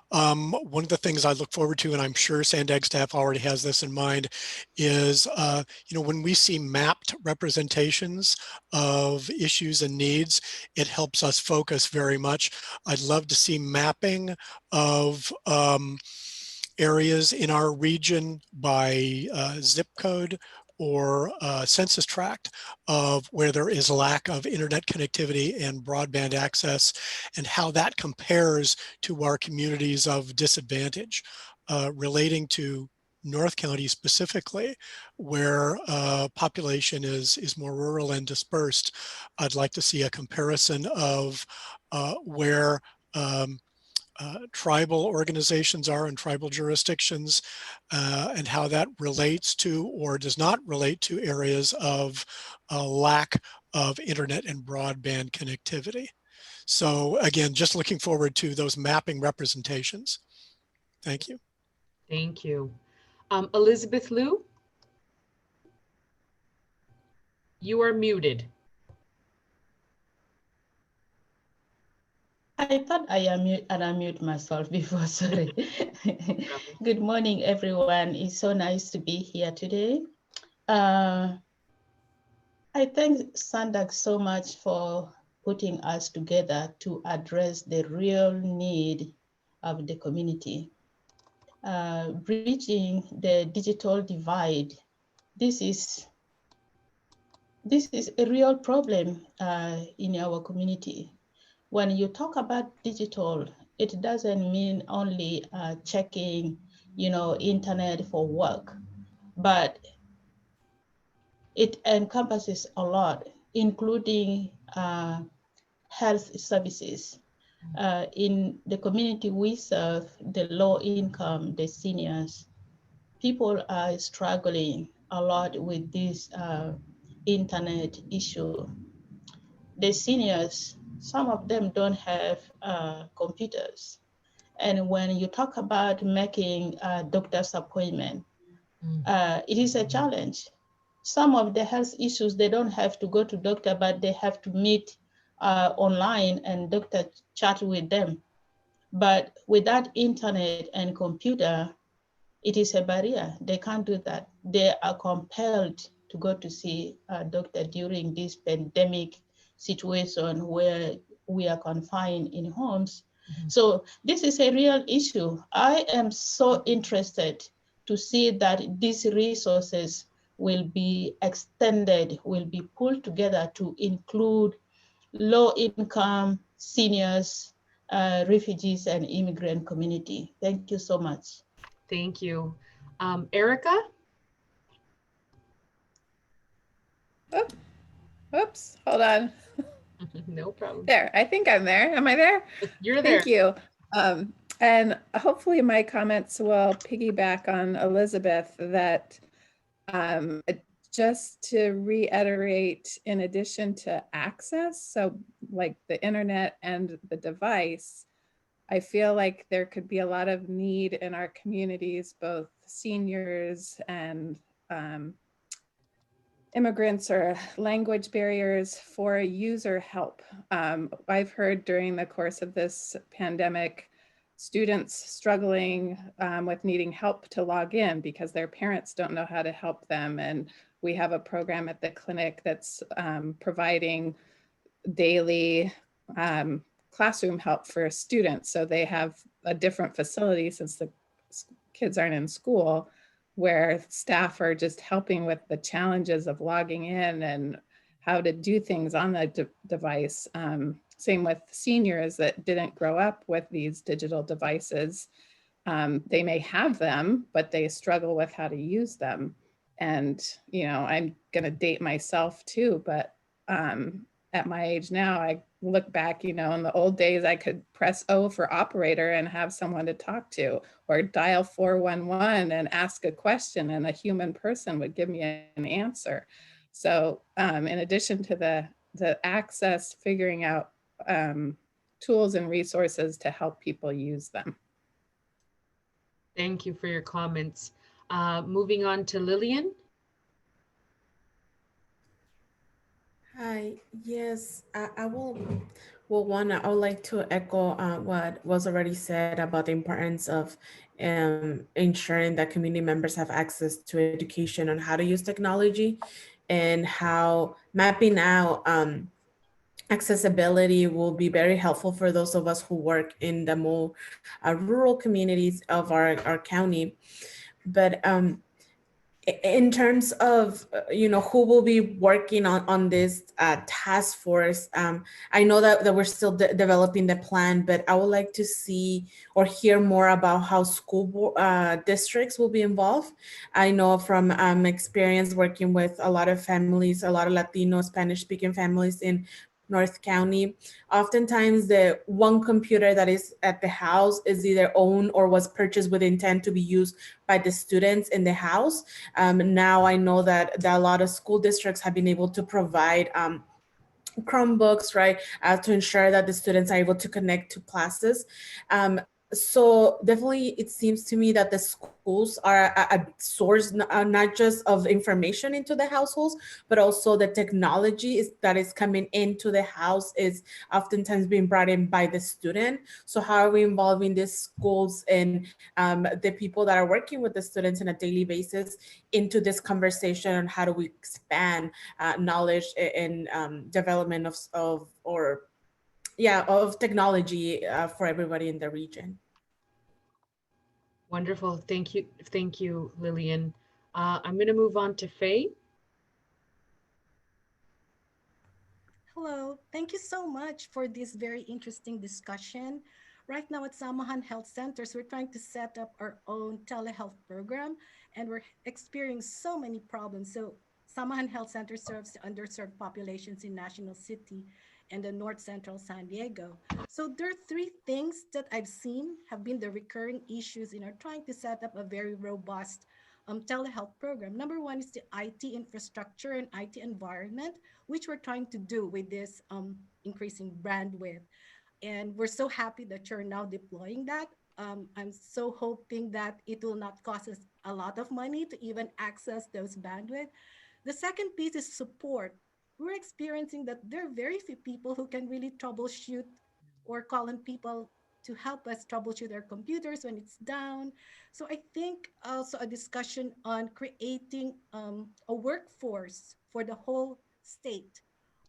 One of the things I look forward to, and I'm sure SANDAG staff already has this in mind, is when we see mapped representations of issues and needs, it helps us focus very much. I'd love to see mapping of areas in our region by zip code or census tract of where there is a lack of internet connectivity and broadband access, and how that compares to our communities of disadvantage, relating to North County specifically, where population is more rural and dispersed. I'd like to see a comparison of where tribal organizations are in tribal jurisdictions, and how that relates to or does not relate to areas of lack of internet and broadband connectivity. So again, just looking forward to those mapping representations. Thank you. Thank you. Elizabeth Liu, you are muted. I thought I unmute myself before, sorry. Good morning, everyone. It's so nice to be here today. I thank SANDAG so much for putting us together to address the real need of the community. Bridging the digital divide. This is this is a real problem in our community. When you talk about digital, it doesn't mean only checking, internet for work, but it encompasses a lot, including health services. In the community we serve, the low income, the seniors, people are struggling a lot with this internet issue. The seniors, some of them don't have computers. And when you talk about making a doctor's appointment, it is a challenge. Some of the health issues, they don't have to go to doctor, but they have to meet online and doctor chat with them. But without internet and computer, it is a barrier. They can't do that. They are compelled to go to see a doctor during this pandemic situation where we are confined in homes. So this is a real issue. I am so interested to see that these resources will be extended, will be pulled together to include low income, seniors, refugees, and immigrant community. Thank you so much. Thank you. Erica? Oops, hold on. No problem. There, I think I'm there. Am I there? You're there. Thank you. And hopefully my comments will piggyback on Elizabeth that just to reiterate, in addition to access, so like the internet and the device, I feel like there could be a lot of need in our communities, both seniors and immigrants or language barriers, for user help. I've heard during the course of this pandemic, students struggling with needing help to log in because their parents don't know how to help them. And we have a program at the clinic that's providing daily classroom help for students. So they have a different facility since the kids aren't in school, where staff are just helping with the challenges of logging in and how to do things on the device. Same with seniors that didn't grow up with these digital devices. They may have them, but they struggle with how to use them. And, I'm gonna date myself too, but at my age now, I look back, in the old days, I could press O for operator and have someone to talk to, or dial 411 and ask a question and a human person would give me an answer. So in addition to the access, figuring out tools and resources to help people use them. Thank you for your comments. Moving on to Lillian. Hi, yes, I would like to echo what was already said about the importance of ensuring that community members have access to education on how to use technology, and how mapping out accessibility will be very helpful for those of us who work in the more rural communities of our county. But in terms of who will be working on this task force, I know that we're still developing the plan, but I would like to see or hear more about how school districts will be involved. I know from experience working with a lot of families, a lot of Latino Spanish speaking families in North County, oftentimes the one computer that is at the house is either owned or was purchased with intent to be used by the students in the house. Now I know that a lot of school districts have been able to provide Chromebooks, right, to ensure that the students are able to connect to classes. So definitely, it seems to me that the schools are a source not just of information into the households, but also the technology that is coming into the house is oftentimes being brought in by the student. So how are we involving the schools and the people that are working with the students on a daily basis into this conversation on how do we expand knowledge and development of technology for everybody in the region. Wonderful. Thank you, Lillian. I'm going to move on to Faye. Hello, thank you so much for this very interesting discussion. Right now at Samahan Health Centers, we're trying to set up our own telehealth program, and we're experiencing so many problems. So Samahan Health Center serves the underserved populations in National City and the North Central San Diego. So there are three things that I've seen have been the recurring issues in our trying to set up a very robust telehealth program. Number one is the IT infrastructure and IT environment, which we're trying to do with this increasing bandwidth. And we're so happy that you're now deploying that. I'm so hoping that it will not cost us a lot of money to even access those bandwidth. The second piece is support. We're experiencing that there are very few people who can really troubleshoot or call on people to help us troubleshoot our computers when it's down. So I think also a discussion on creating a workforce for the whole state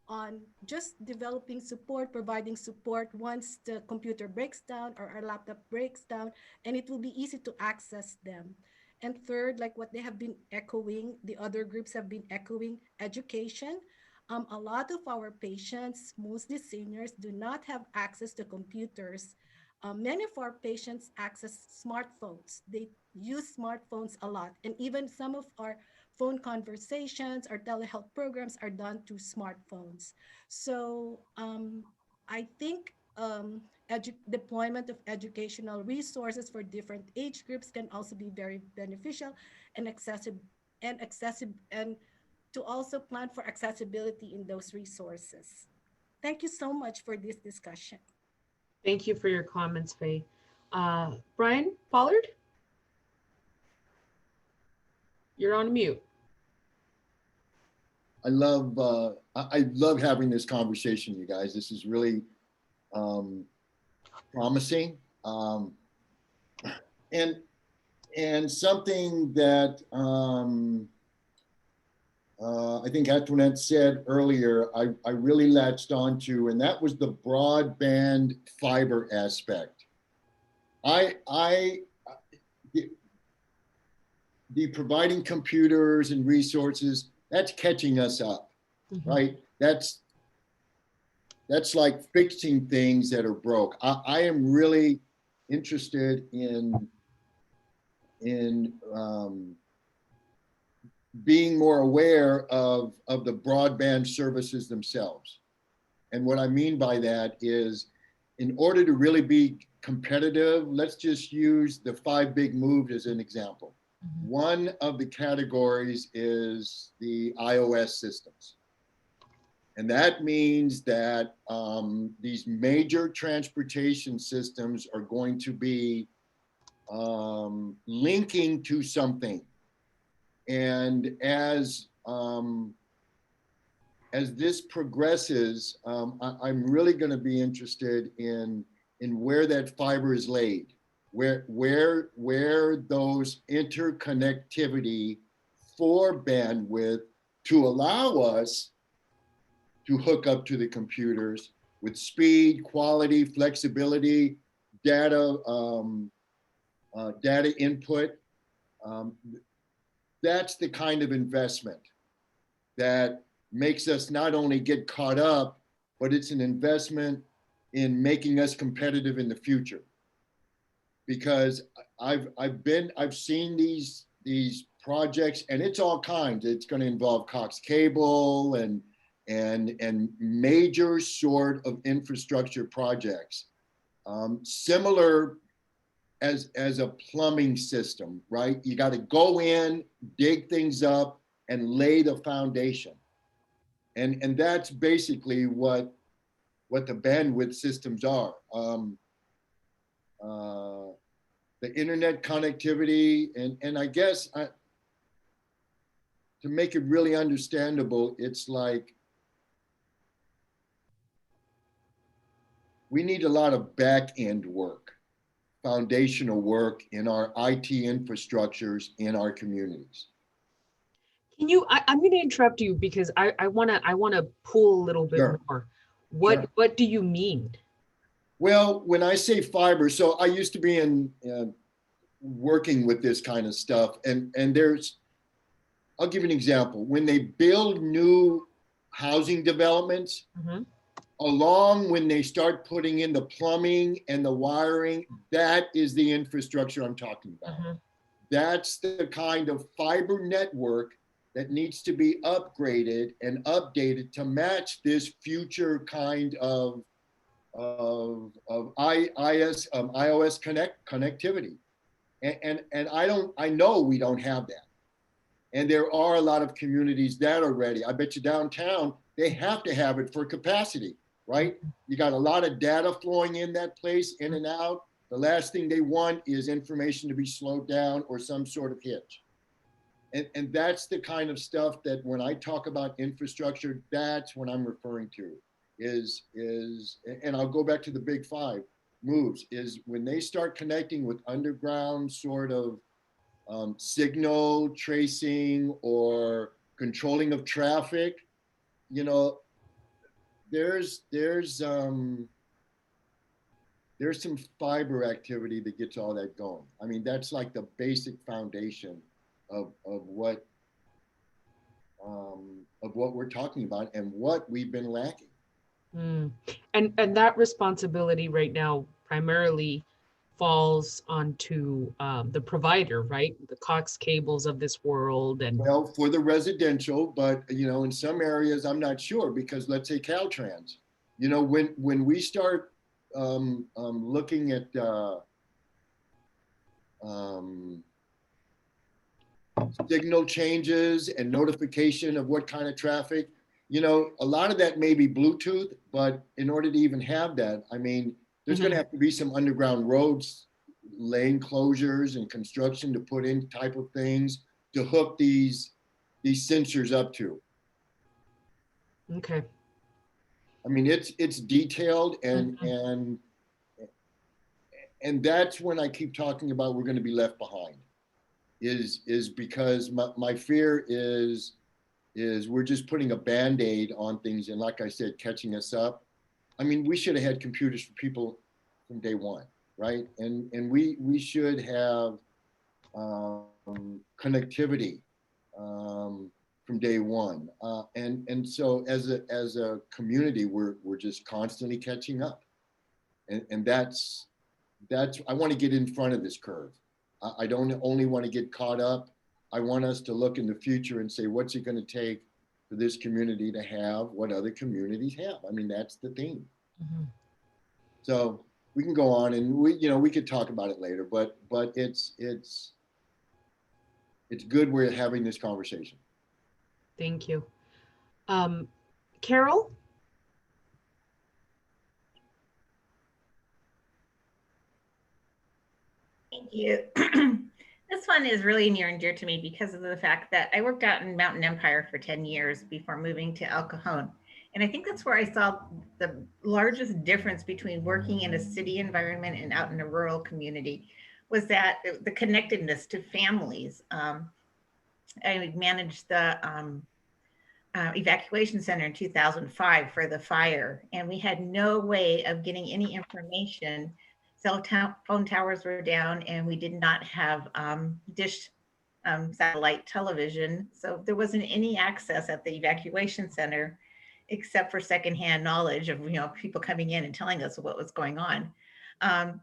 on just developing support, providing support once the computer breaks down or our laptop breaks down, and it will be easy to access them. And third, like what they have been echoing, the other groups have been echoing, education. A lot of our patients, mostly seniors, do not have access to computers. Many of our patients access smartphones. They use smartphones a lot. And even some of our phone conversations or telehealth programs are done through smartphones. So I think deployment of educational resources for different age groups can also be very beneficial and accessible and to also plan for accessibility in those resources. Thank you so much for this discussion. Thank you for your comments, Faye. Brian Pollard? You're on mute. I love having this conversation, you guys. This is really promising. And something that I think Antoinette said earlier, I really latched onto, and that was the broadband fiber aspect. The providing computers and resources, that's catching us up, right? That's like fixing things that are broke. I am really interested in being more aware of the broadband services themselves. And what I mean by that is, in order to really be competitive, let's just use the 5 big moves as an example. One of the categories is the iOS systems. And that means that these major transportation systems are going to be linking to something. And as this progresses, I'm really going to be interested in where that fiber is laid, where those interconnectivity for bandwidth to allow us to hook up to the computers with speed, quality, flexibility, data input. That's the kind of investment that makes us not only get caught up, but it's an investment in making us competitive in the future. Because I've seen these projects, and it's all kinds. It's going to involve Cox Cable and major sort of infrastructure projects, similar as a plumbing system, right? You got to go in, dig things up, and lay the foundation, and that's basically what the bandwidth systems are. The internet connectivity, and I guess to make it really understandable, it's like we need a lot of back-end work, foundational work in our IT infrastructures in our communities. Can you? I'm going to interrupt you because I want to pull a little bit more. What do you mean? Well, when I say fiber, so I used to be in working with this kind of stuff, and there's, I'll give you an example. When they build new housing developments, Mm-hmm. along when they start putting in the plumbing and the wiring, that is the infrastructure I'm talking about. Mm-hmm. That's the kind of fiber network that needs to be upgraded and updated to match this future kind of iOS connectivity. And I know we don't have that. And there are a lot of communities that are ready. I bet you downtown, they have to have it for capacity, right? You got a lot of data flowing in that place, in and out. The last thing they want is information to be slowed down or some sort of hitch. And that's the kind of stuff that when I talk about infrastructure, that's what I'm referring to is, and I'll go back to the big five moves, is when they start connecting with underground sort of signal tracing or controlling of traffic, you know, there's some fiber activity that gets all that going. I mean, that's like the basic foundation of what we're talking about and what we've been lacking. Mm. And that responsibility right now primarily falls onto the provider, right? The Cox Cables of this world. And well, for the residential, but you know, in some areas, I'm not sure, because let's say Caltrans, you know, when we start looking at signal changes and notification of what kind of traffic, you know, a lot of that may be Bluetooth, but in order to even have that, I mean, there's going to have to be some underground roads, lane closures and construction to put in type of things to hook these sensors up to. Okay. I mean, it's detailed and that's when I keep talking about we're going to be left behind. Is because my fear is we're just putting a Band-Aid on things and, like I said, catching us up. I mean, we should have had computers for people from day one, right? And we should have connectivity from day one. And so as a community, we're just constantly catching up, and that's I want to get in front of this curve. I don't only want to get caught up. I want us to look in the future and say, what's it going to take for this community to have what other communities have? I mean, that's the theme. Mm-hmm. So we can go on and we could talk about it later, but it's good we're having this conversation. Thank you. Carol? Thank you. This one is really near and dear to me because of the fact that I worked out in Mountain Empire for 10 years before moving to El Cajon. And I think that's where I saw the largest difference between working in a city environment and out in a rural community was that the connectedness to families. I managed the evacuation center in 2005 for the fire, and we had no way of getting any information. Phone towers were down, and we did not have dish satellite television. So there wasn't any access at the evacuation center except for secondhand knowledge of people coming in and telling us what was going on.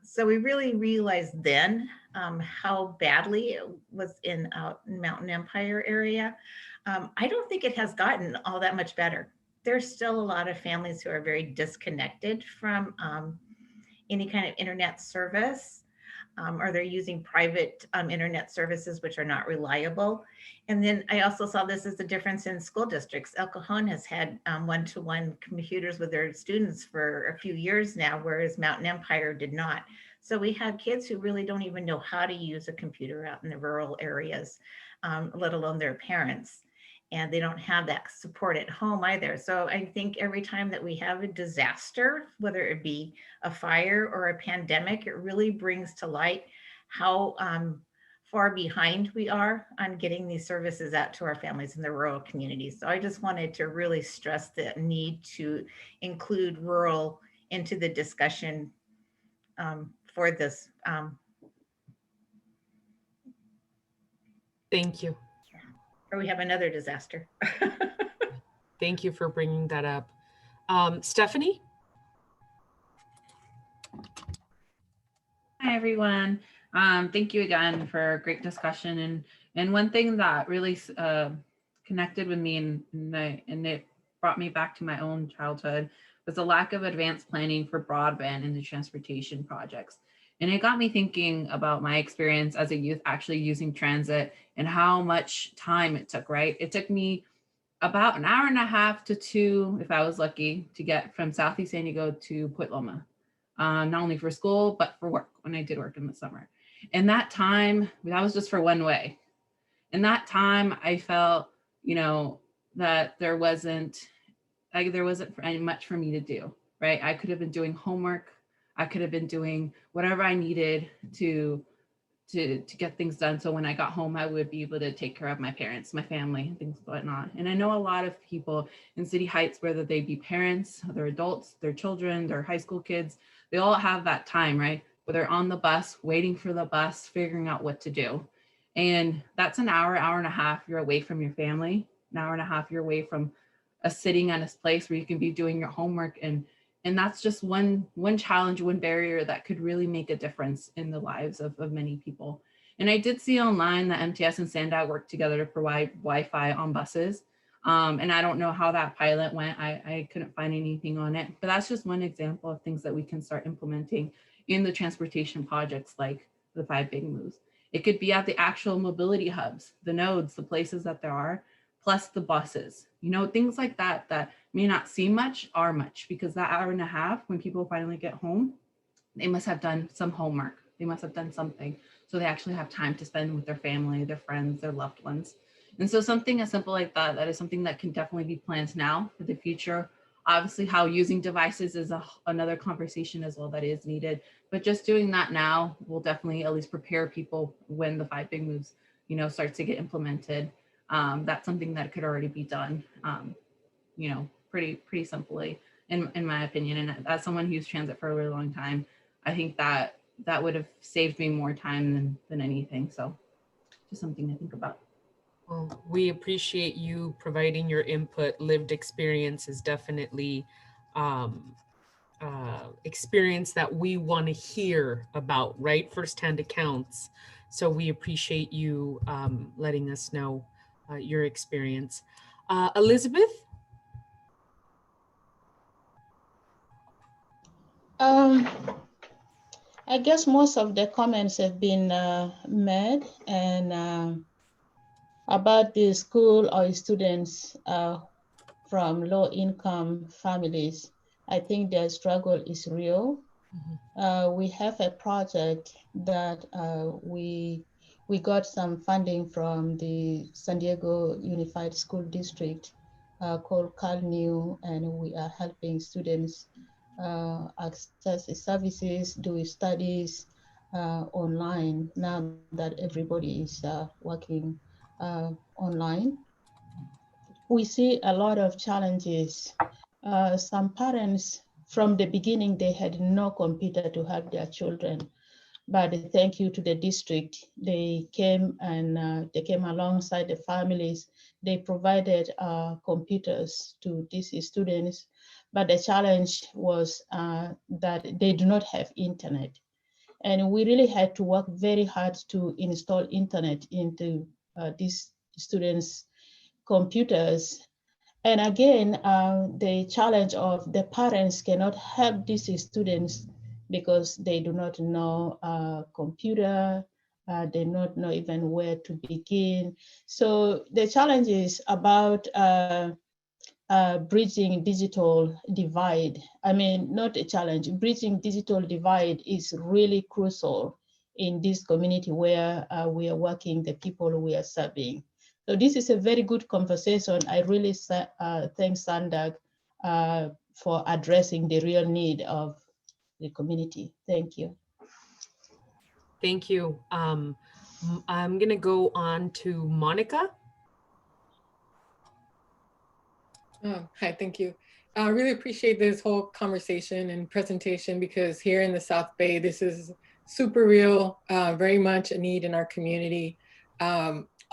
So we really realized then how badly it was in Mountain Empire area. I don't think it has gotten all that much better. There's still a lot of families who are very disconnected from any kind of internet service, or they're using private internet services, which are not reliable. And then I also saw this as a difference in school districts. El Cajon has had one-to-one computers with their students for a few years now, whereas Mountain Empire did not. So we have kids who really don't even know how to use a computer out in the rural areas, let alone their parents. And they don't have that support at home either. So I think every time that we have a disaster, whether it be a fire or a pandemic, it really brings to light how far behind we are on getting these services out to our families in the rural communities. So I just wanted to really stress the need to include rural into the discussion for this. Thank you. Or we have another disaster. Thank you for bringing that up. Stephanie? Hi, everyone. Thank you again for a great discussion. And one thing that really connected with me and it brought me back to my own childhood was the lack of advanced planning for broadband in the transportation projects. And it got me thinking about my experience as a youth actually using transit and how much time it took, right? It took me about an hour and a half to 2, if I was lucky, to get from Southeast San Diego to Point Loma. Not only for school, but for work when I did work in the summer. And that time, that was just for one way. And that time I felt, you know, that there wasn't much for me to do, right? I could have been doing homework. I could have been doing whatever I needed to get things done. So when I got home, I would be able to take care of my parents, my family, things whatnot. And I know a lot of people in City Heights, whether they be parents, they're adults, their children, their high school kids, they all have that time, right? Where they're on the bus, waiting for the bus, figuring out what to do. And that's an hour, hour and a half you're away from your family, an hour and a half you're away from sitting at a place where you can be doing your homework. And that's just one challenge, one barrier that could really make a difference in the lives of many people. And I did see online that MTS and SANDAG worked together to provide Wi-Fi on buses. And I don't know how that pilot went. I couldn't find anything on it, but that's just one example of things that we can start implementing in the transportation projects like the 5 big moves. It could be at the actual mobility hubs, the nodes, the places that there are, plus the buses, you know, things like that that may not seem much are much, because that hour and a half when people finally get home, they must have done some homework. They must have done something. So they actually have time to spend with their family, their friends, their loved ones. And so something as simple like that, that is something that can definitely be planned now for the future. Obviously, how using devices is another conversation as well that is needed. But just doing that now will definitely at least prepare people when the 5 big moves, you know, starts to get implemented. That's something that could already be done, you know, pretty simply, in my opinion. And as someone who used transit for a really long time, I think that would have saved me more time than anything. So just something to think about. Well, we appreciate you providing your input. Lived experience is definitely experience that we want to hear about, right? Firsthand accounts. So we appreciate you letting us know your experience. Elizabeth? I guess most of the comments have been made, and about the school or students from low-income families. I think their struggle is real. We have a project that we got some funding from the San Diego Unified School District called CalNew, and we are helping students access the services, do studies online now that everybody is working online. We see a lot of challenges. Some parents from the beginning, they had no computer to help their children, but thank you to the district, they came and they came alongside the families. They provided computers to these students, but the challenge was that they do not have internet. And we really had to work very hard to install internet into these students' computers. And again, the challenge of the parents cannot help these students because they do not know computer, they do not know even where to begin. So the challenge is about bridging digital divide. I mean, not a challenge, bridging digital divide is really crucial in this community where we are working, the people we are serving. So this is a very good conversation. I really thank SANDAG for addressing the real need of the community. Thank you. Thank you. I'm gonna go on to Monica. Hi, thank you. I really appreciate this whole conversation and presentation, because here in the South Bay, this is super real, very much a need in our community.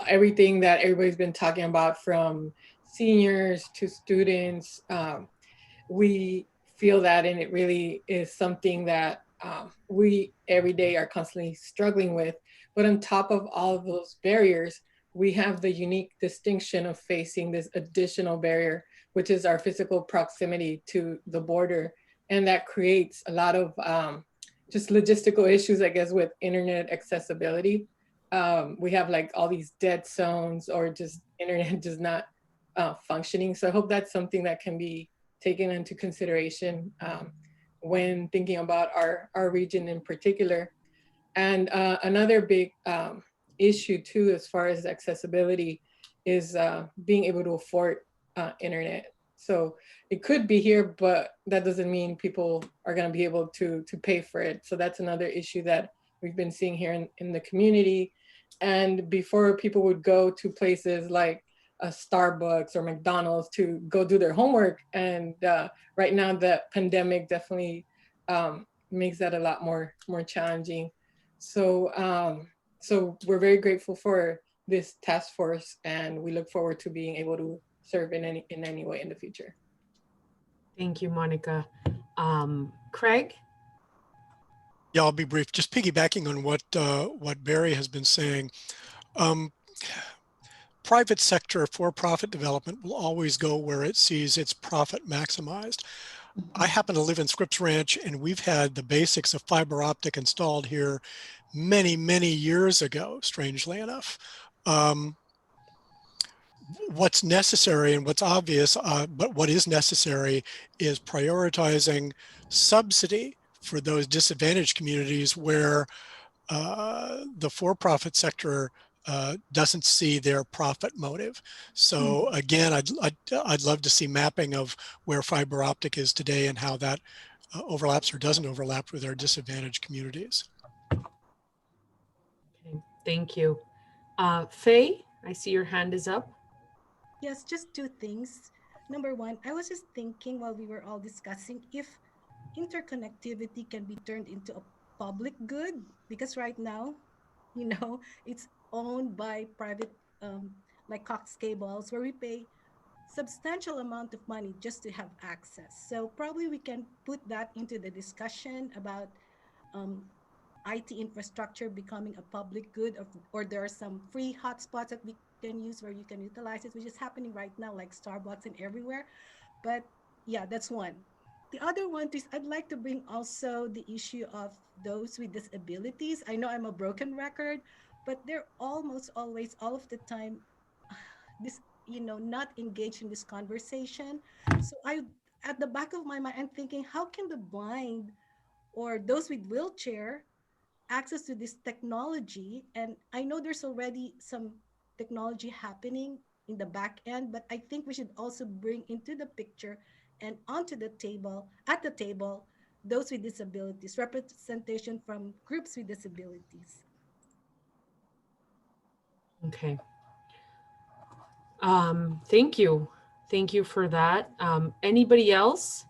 Everything that everybody's been talking about, from seniors to students. We feel that, and it really is something that we every day are constantly struggling with. But on top of all of those barriers, we have the unique distinction of facing this additional barrier, which is our physical proximity to the border. And that creates a lot of just logistical issues, I guess, with internet accessibility. We have like all these dead zones, or just internet just not functioning. So I hope that's something that can be taken into consideration when thinking about our region in particular. And another big issue too, as far as accessibility, is being able to afford internet. So it could be here, but that doesn't mean people are going to be able to pay for it. So that's another issue that we've been seeing here in the community. And before, people would go to places like a Starbucks or McDonald's to go do their homework. And right now, the pandemic definitely makes that a lot more challenging. So so we're very grateful for this task force, and we look forward to being able to serve in any way in the future. Thank you, Monica. Craig? Yeah, I'll be brief. Just piggybacking on what Barry has been saying. Private sector for-profit development will always go where it sees its profit maximized. I happen to live in Scripps Ranch, and we've had the basics of fiber optic installed here many, many years ago, strangely enough. What's necessary and what's obvious, but what is necessary is prioritizing subsidy for those disadvantaged communities where the for-profit sector doesn't see their profit motive. So again, I'd love to see mapping of where fiber optic is today and how that overlaps or doesn't overlap with our disadvantaged communities. Okay, thank you. Faye, I see your hand is up. Yes, just two things. Number one, I was just thinking while we were all discussing if interconnectivity can be turned into a public good, because right now, you know, it's owned by private, like Cox Cables, where we pay substantial amount of money just to have access. So probably we can put that into the discussion about IT infrastructure becoming a public good, or there are some free hotspots that we can use where you can utilize it, which is happening right now, like Starbucks and everywhere. But yeah, that's one. The other one is I'd like to bring also the issue of those with disabilities. I know I'm a broken record, but they're almost always, all of the time, this, you know, not engaged in this conversation. So at the back of my mind, I'm thinking, how can the blind or those with wheelchair access to this technology? And I know there's already some technology happening in the back end, but I think we should also bring into the picture and onto the table, at the table, those with disabilities, representation from groups with disabilities. Okay. Thank you. Thank you for that. Anybody else?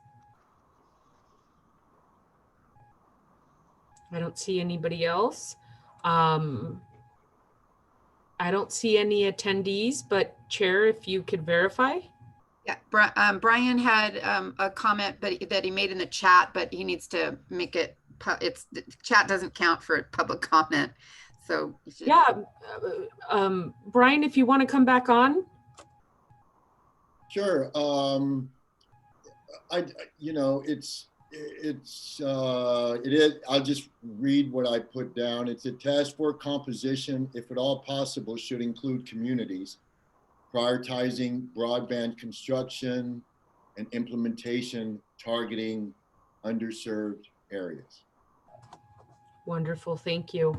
I don't see anybody else. I don't see any attendees, but Chair, if you could verify. Yeah, Brian had a comment that he made in the chat, but he needs to make it, the chat doesn't count for public comment. So yeah, Brian, if you want to come back on. Sure. You know, it is, I'll just read what I put down. It's a task force composition, if at all possible, should include communities, prioritizing broadband construction and implementation, targeting underserved areas. Wonderful, thank you.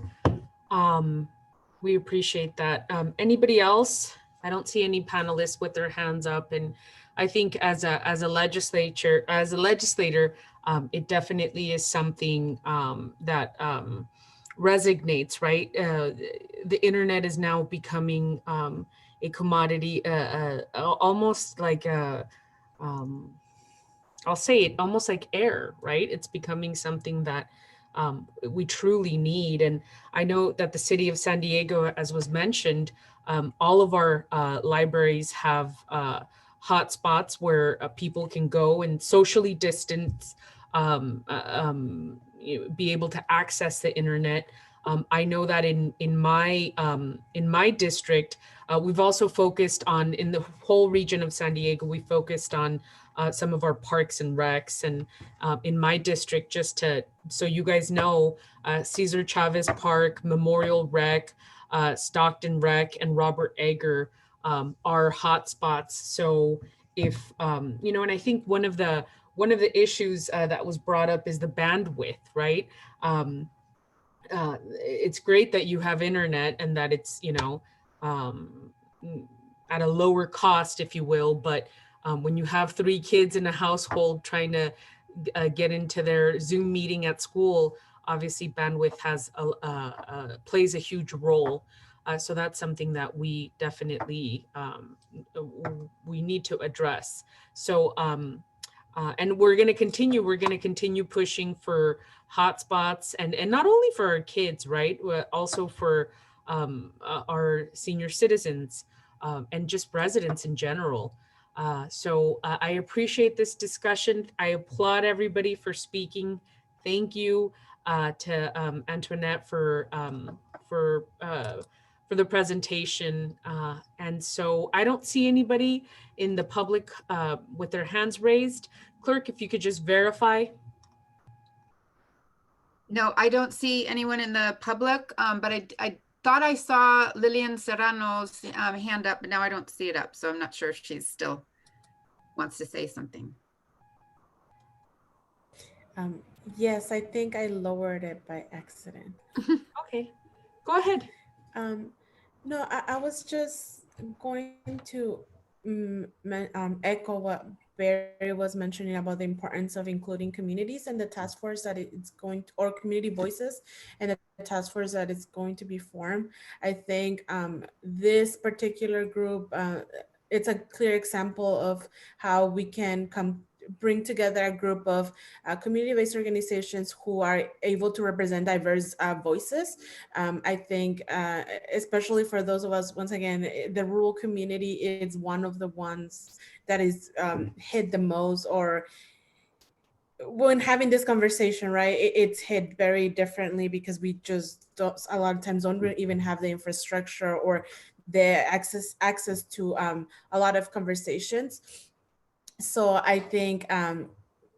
We appreciate that. Anybody else? I don't see any panelists with their hands up, and I think as a legislator, it definitely is something that resonates, right? The internet is now becoming a commodity, almost like I'll say it, almost like air, right? It's becoming something that we truly need. And I know that the city of San Diego, as was mentioned, all of our libraries have hotspots where people can go and socially distance, be able to access the internet. I know that in my district, we've also focused on, in the whole region of San Diego, we focused on some of our parks and recs. And in my district, just so you guys know, Cesar Chavez Park, Memorial Rec, Stockton Rec, and Robert Egger are hotspots. So if, and I think one of the issues that was brought up is the bandwidth, right? It's great that you have internet and that it's, at a lower cost, if you will, but when you have 3 kids in a household trying to get into their Zoom meeting at school, obviously bandwidth plays a huge role. So that's something that we definitely we need to address. So and we're going to continue pushing for hotspots, and not only for our kids, right, but also for our senior citizens and just residents in general. So I appreciate this discussion. I applaud everybody for speaking. Thank you to Antoinette for the presentation. And so I don't see anybody in the public with their hands raised. Clerk, if you could just verify. No, I don't see anyone in the public, but I thought I saw Lillian Serrano's hand up, but now I don't see it up. So I'm not sure if she's still wants to say something. Yes, I think I lowered it by accident. Okay, go ahead. No, I was just going to echo what Barry was mentioning about the importance of including communities and the task force that it's going to, or community voices, and the task force that is going to be formed. I think this particular group, it's a clear example of how we can bring together a group of community-based organizations who are able to represent diverse voices. I think, especially for those of us, once again, the rural community is one of the ones that is hit the most, or when having this conversation, right, it's hit very differently because we just don't, a lot of times don't even have the infrastructure or the access to a lot of conversations. So I think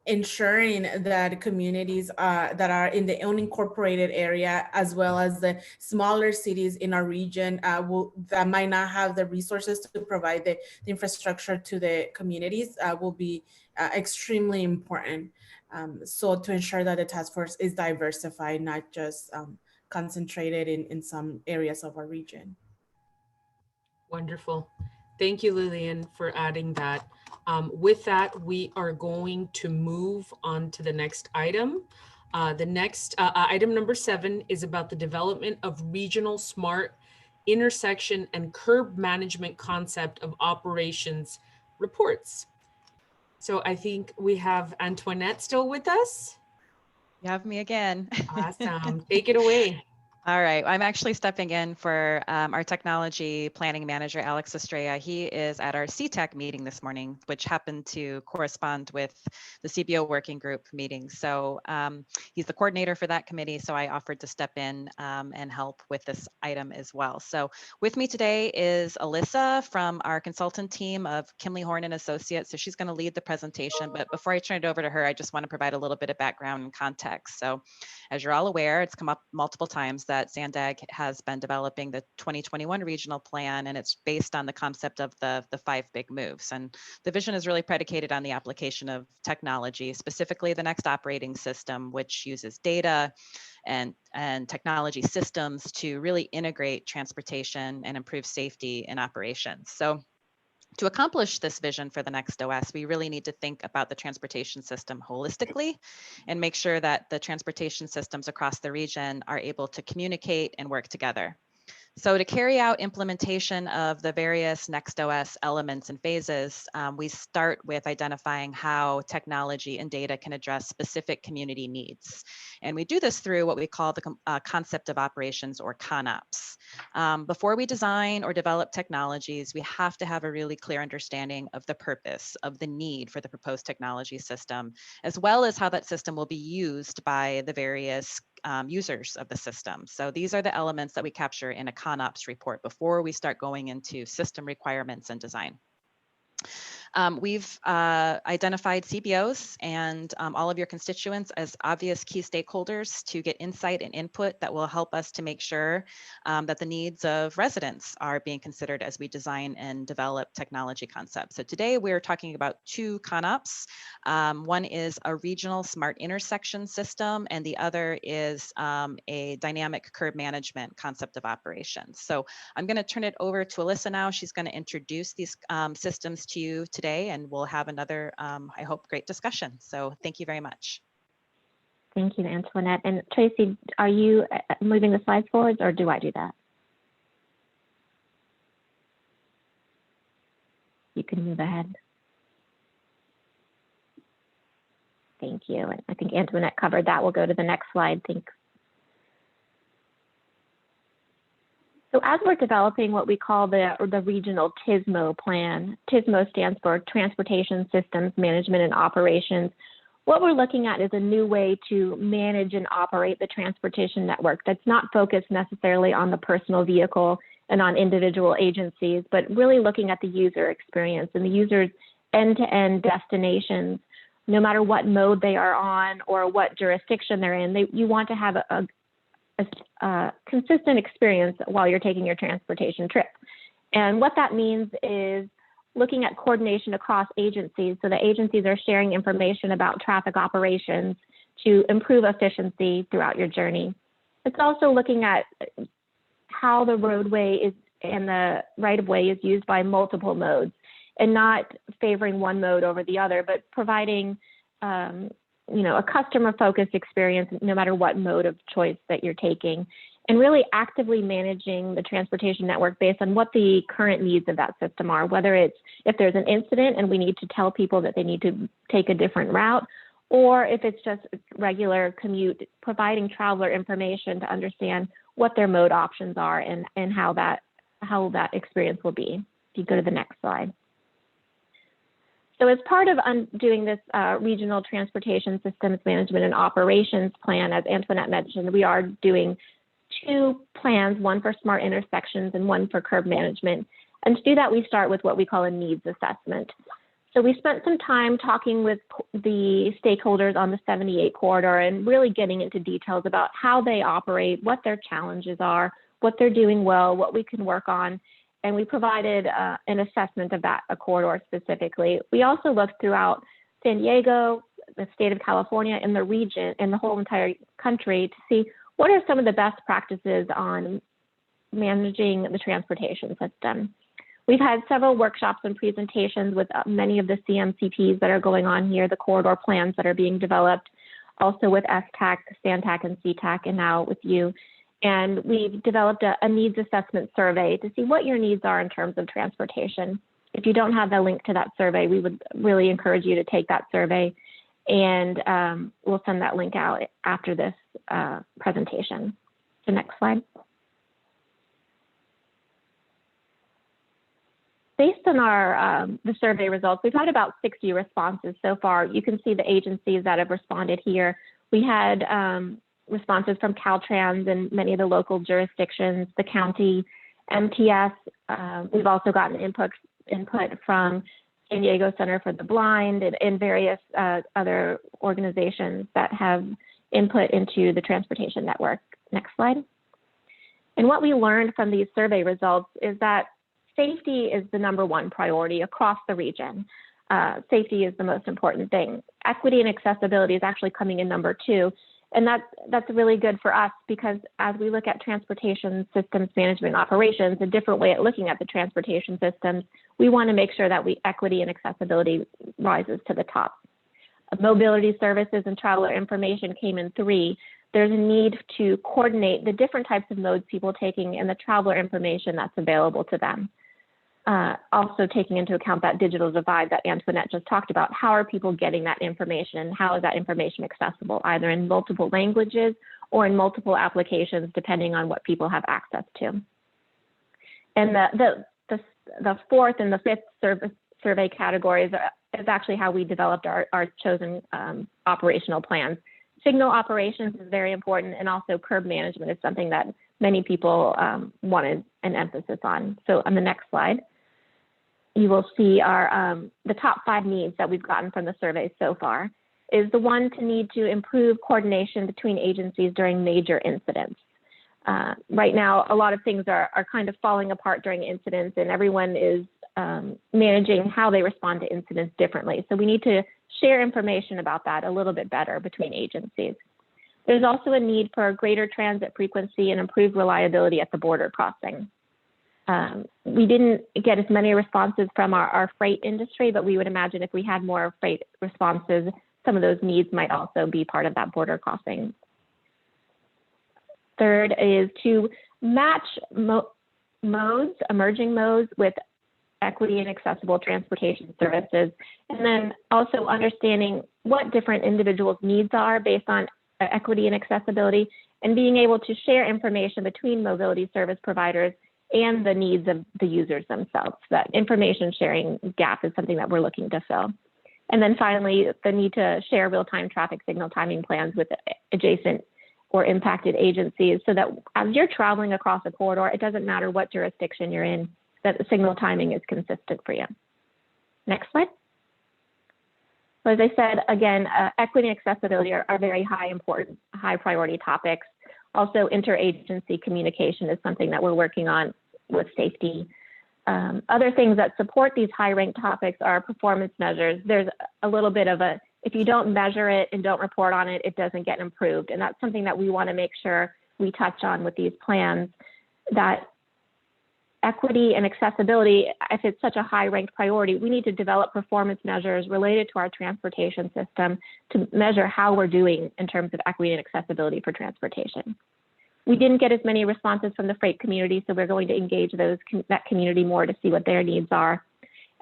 ensuring that communities that are in the unincorporated area, as well as the smaller cities in our region that might not have the resources to provide the infrastructure to the communities will be extremely important. So to ensure that the task force is diversified, not just concentrated in some areas of our region. Wonderful. Thank you, Lillian, for adding that. With that, we are going to move on to the next item. The next item number 7 is about the development of regional smart intersection and curb management concept of operations reports. So I think we have Antoinette still with us. You have me again. Awesome. Take it away. All right, I'm actually stepping in for our technology planning manager, Alex Estrella. He is at our CTEC meeting this morning, which happened to correspond with the CBO working group meeting. So he's the coordinator for that committee. So I offered to step in and help with this item as well. So with me today is Alyssa from our consultant team of Kimley Horn and Associates. So she's going to lead the presentation. But before I turn it over to her, I just want to provide a little bit of background and context. So as you're all aware, it's come up multiple times that SANDAG has been developing the 2021 regional plan, and it's based on the concept of the 5 big moves. And the vision is really predicated on the application of technology, specifically the next operating system, which uses data and technology systems to really integrate transportation and improve safety in operations. So to accomplish this vision for the next OS, we really need to think about the transportation system holistically and make sure that the transportation systems across the region are able to communicate and work together. So to carry out implementation of the various NextOS elements and phases, we start with identifying how technology and data can address specific community needs. And we do this through what we call the concept of operations, or ConOps. Before we design or develop technologies, we have to have a really clear understanding of the purpose, of the need for the proposed technology system, as well as how that system will be used by the various users of the system. So these are the elements that we capture in a ConOps report before we start going into system requirements and design. We've identified CBOs and all of your constituents as obvious key stakeholders to get insight and input that will help us to make sure that the needs of residents are being considered as we design and develop technology concepts. So today we're talking about two ConOps. One is a regional smart intersection system, and the other is a dynamic curb management concept of operations. So I'm going to turn it over to Alyssa now. She's going to introduce these systems to you today, and we'll have another, I hope, great discussion. So thank you very much. Thank you, Antoinette. And Tracy, are you moving the slides forwards, or do I do that? You can move ahead. Thank you. And I think Antoinette covered that. We'll go to the next slide. Thanks. So as we're developing what we call the regional TSMO plan, TSMO stands for Transportation Systems Management and Operations. What we're looking at is a new way to manage and operate the transportation network that's not focused necessarily on the personal vehicle and on individual agencies, but really looking at the user experience and the user's end-to-end destinations. No matter what mode they are on or what jurisdiction they're in, you want to have a consistent experience while you're taking your transportation trip. And what that means is looking at coordination across agencies, so the agencies are sharing information about traffic operations to improve efficiency throughout your journey. It's also looking at how the roadway is and the right-of-way is used by multiple modes, and not favoring one mode over the other, but providing a customer-focused experience no matter what mode of choice that you're taking, and really actively managing the transportation network based on what the current needs of that system are, whether it's if there's an incident and we need to tell people that they need to take a different route, or if it's just regular commute, providing traveler information to understand what their mode options are and how that experience will be. If you go to the next slide. So as part of doing this regional transportation systems management and operations plan, as Antoinette mentioned, we are doing two plans, one for smart intersections and one for curb management. And to do that, we start with what we call a needs assessment. So we spent some time talking with the stakeholders on the 78 corridor and really getting into details about how they operate, what their challenges are, what they're doing well, what we can work on. And we provided an assessment of that corridor specifically. We also looked throughout San Diego, the state of California, and the region, and the whole entire country to see what are some of the best practices on managing the transportation system. We've had several workshops and presentations with many of the CMCPs that are going on here, the corridor plans that are being developed, also with STAC, SANTAC, and CTAC, and now with you. And we've developed a needs assessment survey to see what your needs are in terms of transportation. If you don't have the link to that survey, we would really encourage you to take that survey, and we'll send that link out after this presentation. The next slide. Based on our the survey results, we've had about 60 responses so far. You can see the agencies that have responded here. We had responses from Caltrans and many of the local jurisdictions, the county, MTS. We've also gotten input from San Diego Center for the Blind and various other organizations that have input into the transportation network. Next slide. And what we learned from these survey results is that safety is the #1 priority across the region. Safety is the most important thing. Equity and accessibility is actually coming in #2. And that's really good for us because as we look at transportation systems management operations, a different way at looking at the transportation systems, we want to make sure that equity and accessibility rises to the top. Mobility services and traveler information came in 3. there's a need to coordinate the different types of modes people are taking and the traveler information that's available to them. Also taking into account that digital divide that Antoinette just talked about. How are people getting that information, and how is that information accessible, either in multiple languages or in multiple applications, depending on what people have access to. And the fourth and the fifth survey categories is actually how we developed our chosen operational plans. Signal operations is very important, and also curb management is something that many people wanted an emphasis on. So on the next slide, you will see our the top 5 needs that we've gotten from the survey so far is the one to need to improve coordination between agencies during major incidents. Right now, a lot of things are kind of falling apart during incidents, and everyone is managing how they respond to incidents differently. So we need to share information about that a little bit better between agencies. There's also a need for greater transit frequency and improved reliability at the border crossing. We didn't get as many responses from our freight industry, but we would imagine if we had more freight responses, some of those needs might also be part of that border crossing. Third is to match modes, emerging modes, with equity and accessible transportation services, and then also understanding what different individuals' needs are based on equity and accessibility, and being able to share information between mobility service providers and the needs of the users themselves. That information sharing gap is something that we're looking to fill. And then finally, the need to share real-time traffic signal timing plans with adjacent or impacted agencies, so that as you're traveling across a corridor, it doesn't matter what jurisdiction you're in, that the signal timing is consistent for you. Next slide. So as I said, again, equity and accessibility are very high priority topics. Also, interagency communication is something that we're working on with safety. Other things that support these high-ranked topics are performance measures. There's a little bit of a, if you don't measure it and don't report on it, it doesn't get improved. And that's something that we want to make sure we touch on with these plans, that equity and accessibility, if it's such a high-ranked priority, we need to develop performance measures related to our transportation system to measure how we're doing in terms of equity and accessibility for transportation. We didn't get as many responses from the freight community, so we're going to engage that community more to see what their needs are.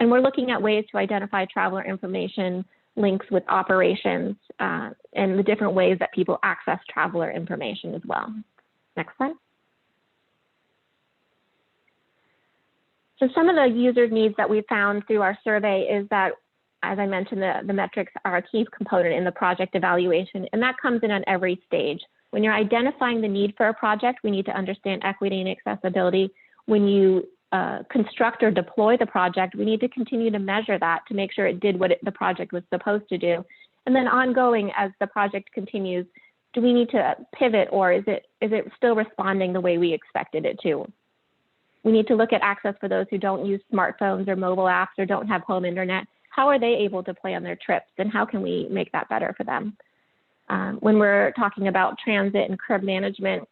And we're looking at ways to identify traveler information links with operations and the different ways that people access traveler information as well. Next slide. So some of the user needs that we found through our survey is that, as I mentioned, the metrics are a key component in the project evaluation, and that comes in on every stage. When you're identifying the need for a project, we need to understand equity and accessibility. When you construct or deploy the project, we need to continue to measure that to make sure it did what the project was supposed to do. And then ongoing, as the project continues, do we need to pivot, or is it still responding the way we expected it to? We need to look at access for those who don't use smartphones or mobile apps or don't have home internet. How are they able to plan their trips, and how can we make that better for them? When we're talking about transit and curb management,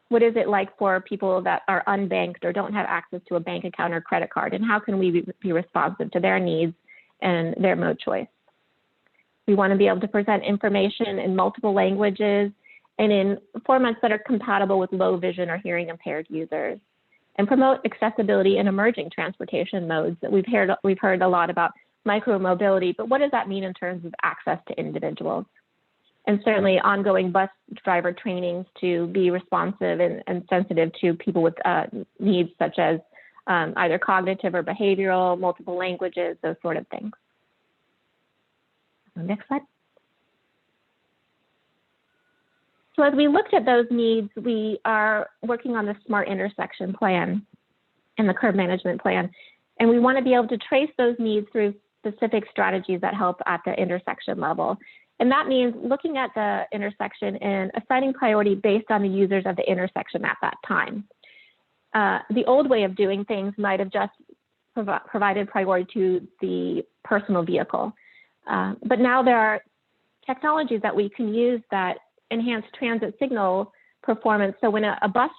what is it like for people that are unbanked or don't have access to a bank account or credit card, and how can we be responsive to their needs and their mode choice? We want to be able to present information in multiple languages and in formats that are compatible with low vision or hearing impaired users, and promote accessibility in emerging transportation modes. We've heard a lot about micromobility, but what does that mean in terms of access to individuals? And certainly ongoing bus driver trainings to be responsive and sensitive to people with needs such as either cognitive or behavioral, multiple languages, those sort of things. Next slide. So as we looked at those needs, we are working on the Smart Intersection Plan and the curb management plan. And we want to be able to trace those needs through specific strategies that help at the intersection level. And that means looking at the intersection and assigning priority based on the users of the intersection at that time. The old way of doing things might have just provided priority to the personal vehicle. But now there are technologies that we can use that enhance transit signal performance. So when a bus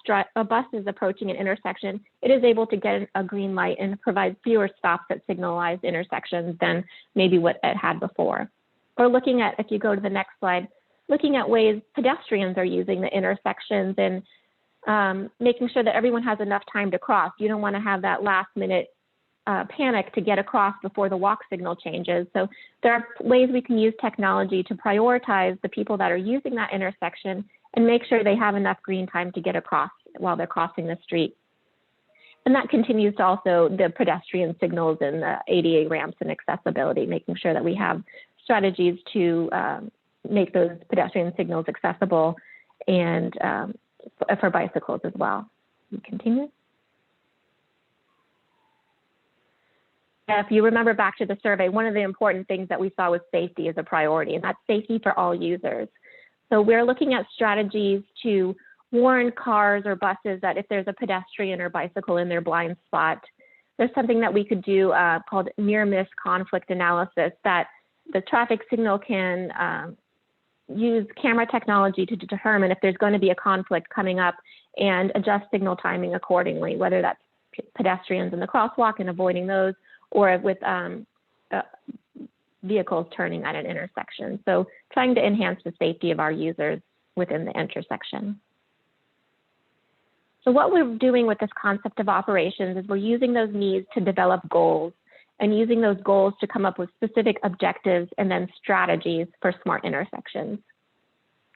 is approaching an intersection, it is able to get a green light and provide fewer stops at signalized intersections than maybe what it had before. Or looking at, if you go to the next slide, looking at ways pedestrians are using the intersections and making sure that everyone has enough time to cross. You don't want to have that last minute panic to get across before the walk signal changes. So there are ways we can use technology to prioritize the people that are using that intersection and make sure they have enough green time to get across while they're crossing the street. And that continues to also the pedestrian signals and the ADA ramps and accessibility, making sure that we have strategies to make those pedestrian signals accessible and for bicycles as well. We continue. If you remember back to the survey, one of the important things that we saw was safety as a priority, and that's safety for all users. So we're looking at strategies to warn cars or buses that if there's a pedestrian or bicycle in their blind spot, there's something that we could do called near-miss conflict analysis, that the traffic signal can use camera technology to determine if there's going to be a conflict coming up and adjust signal timing accordingly, whether that's pedestrians in the crosswalk and avoiding those, or with vehicles turning at an intersection. So trying to enhance the safety of our users within the intersection. So what we're doing with this concept of operations is we're using those needs to develop goals and using those goals to come up with specific objectives and then strategies for smart intersections.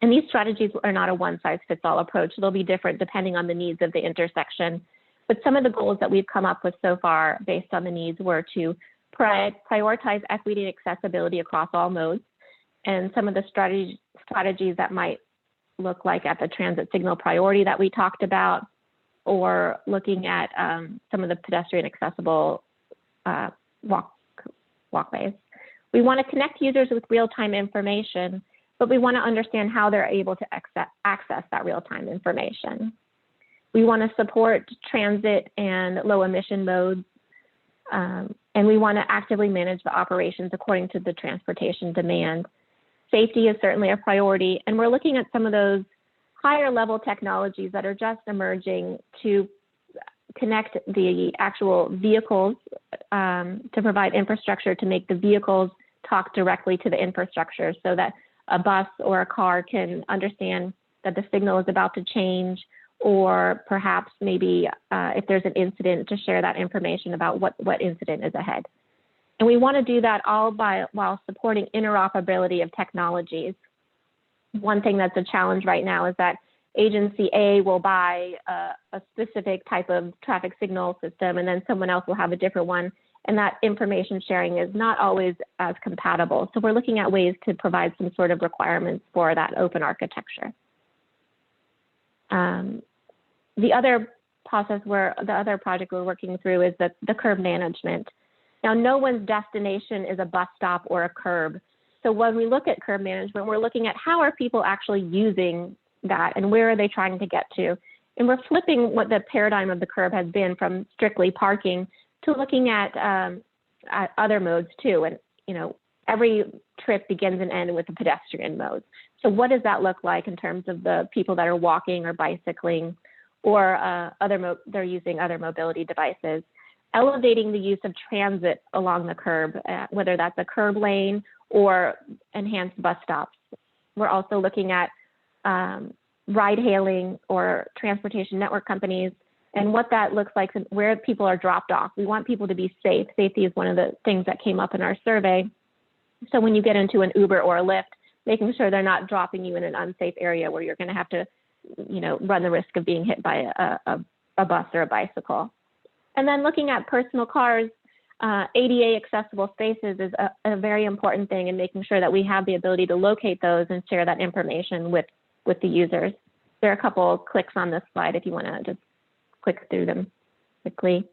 And these strategies are not a one-size-fits-all approach. They'll be different depending on the needs of the intersection. But some of the goals that we've come up with so far based on the needs were to prioritize equity and accessibility across all modes. And some of the strategies that might look like at the transit signal priority that we talked about, or looking at some of the pedestrian accessible walkways. We want to connect users with real-time information, but we want to understand how they're able to access that real-time information. We want to support transit and low emission modes, and we want to actively manage the operations according to the transportation demand. Safety is certainly a priority, and we're looking at some of those higher level technologies that are just emerging to connect the actual vehicles to provide infrastructure to make the vehicles talk directly to the infrastructure so that a bus or a car can understand that the signal is about to change, or perhaps maybe if there's an incident, to share that information about what incident is ahead. And we want to do that all while supporting interoperability of technologies. One thing that's a challenge right now is that agency A will buy a specific type of traffic signal system, and then someone else will have a different one, and that information sharing is not always as compatible. So we're looking at ways to provide some sort of requirements for that open architecture. The other project we're working through is the curb management. Now, no one's destination is a bus stop or a curb. So when we look at curb management, we're looking at how are people actually using that and where are they trying to get to? And we're flipping what the paradigm of the curb has been from strictly parking to looking at other modes too. And, you know, every trip begins and ends with a pedestrian mode. So what does that look like in terms of the people that are walking or bicycling, or they're using other mobility devices? Elevating the use of transit along the curb, whether that's a curb lane or enhanced bus stops. We're also looking at ride hailing or transportation network companies and what that looks like and where people are dropped off. We want people to be safe. Safety is one of the things that came up in our survey. So when you get into an Uber or a Lyft, making sure they're not dropping you in an unsafe area where you're going to have to, you know, run the risk of being hit by a bus or a bicycle. And then looking at personal cars, ADA accessible spaces is a very important thing, in making sure that we have the ability to locate those and share that information with the users. There are a couple clicks on this slide if you want to just click through them quickly.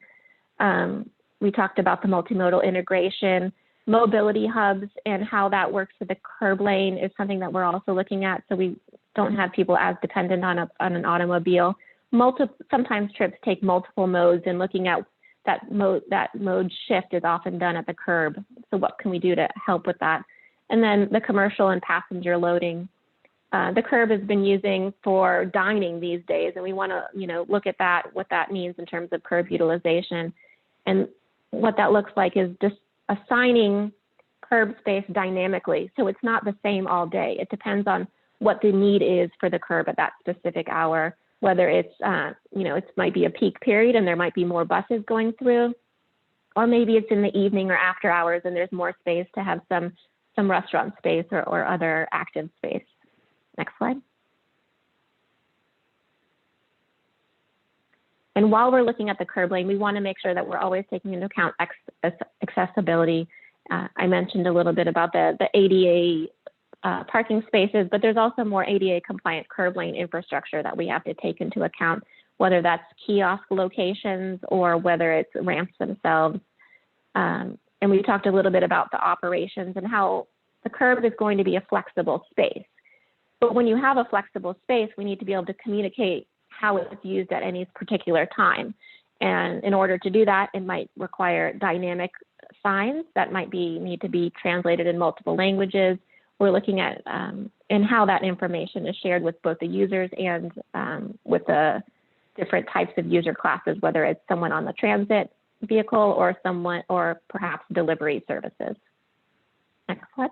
We talked about the multimodal integration, mobility hubs, and how that works with the curb lane is something that we're also looking at, so we don't have people as dependent on an automobile. Sometimes trips take multiple modes, and looking at that mode shift is often done at the curb. So what can we do to help with that? And then the commercial and passenger loading. The curb has been using for dining these days, and we want to, you know, look at that, what that means in terms of curb utilization. And what that looks like is just assigning curb space dynamically. So it's not the same all day. It depends on what the need is for the curb at that specific hour, whether it's, it might be a peak period and there might be more buses going through, or maybe it's in the evening or after hours and there's more space to have some restaurant space or other active space. Next slide. And while we're looking at the curb lane, we want to make sure that we're always taking into account accessibility. I mentioned a little bit about the ADA parking spaces, but there's also more ADA compliant curb lane infrastructure that we have to take into account, whether that's kiosk locations or whether it's ramps themselves. And we talked a little bit about the operations and how the curb is going to be a flexible space. But when you have a flexible space, we need to be able to communicate how it's used at any particular time. And in order to do that, it might require dynamic signs that might need to be translated in multiple languages. We're looking at and how that information is shared with both the users and with the different types of user classes, whether it's someone on the transit vehicle or someone or perhaps delivery services. Next slide.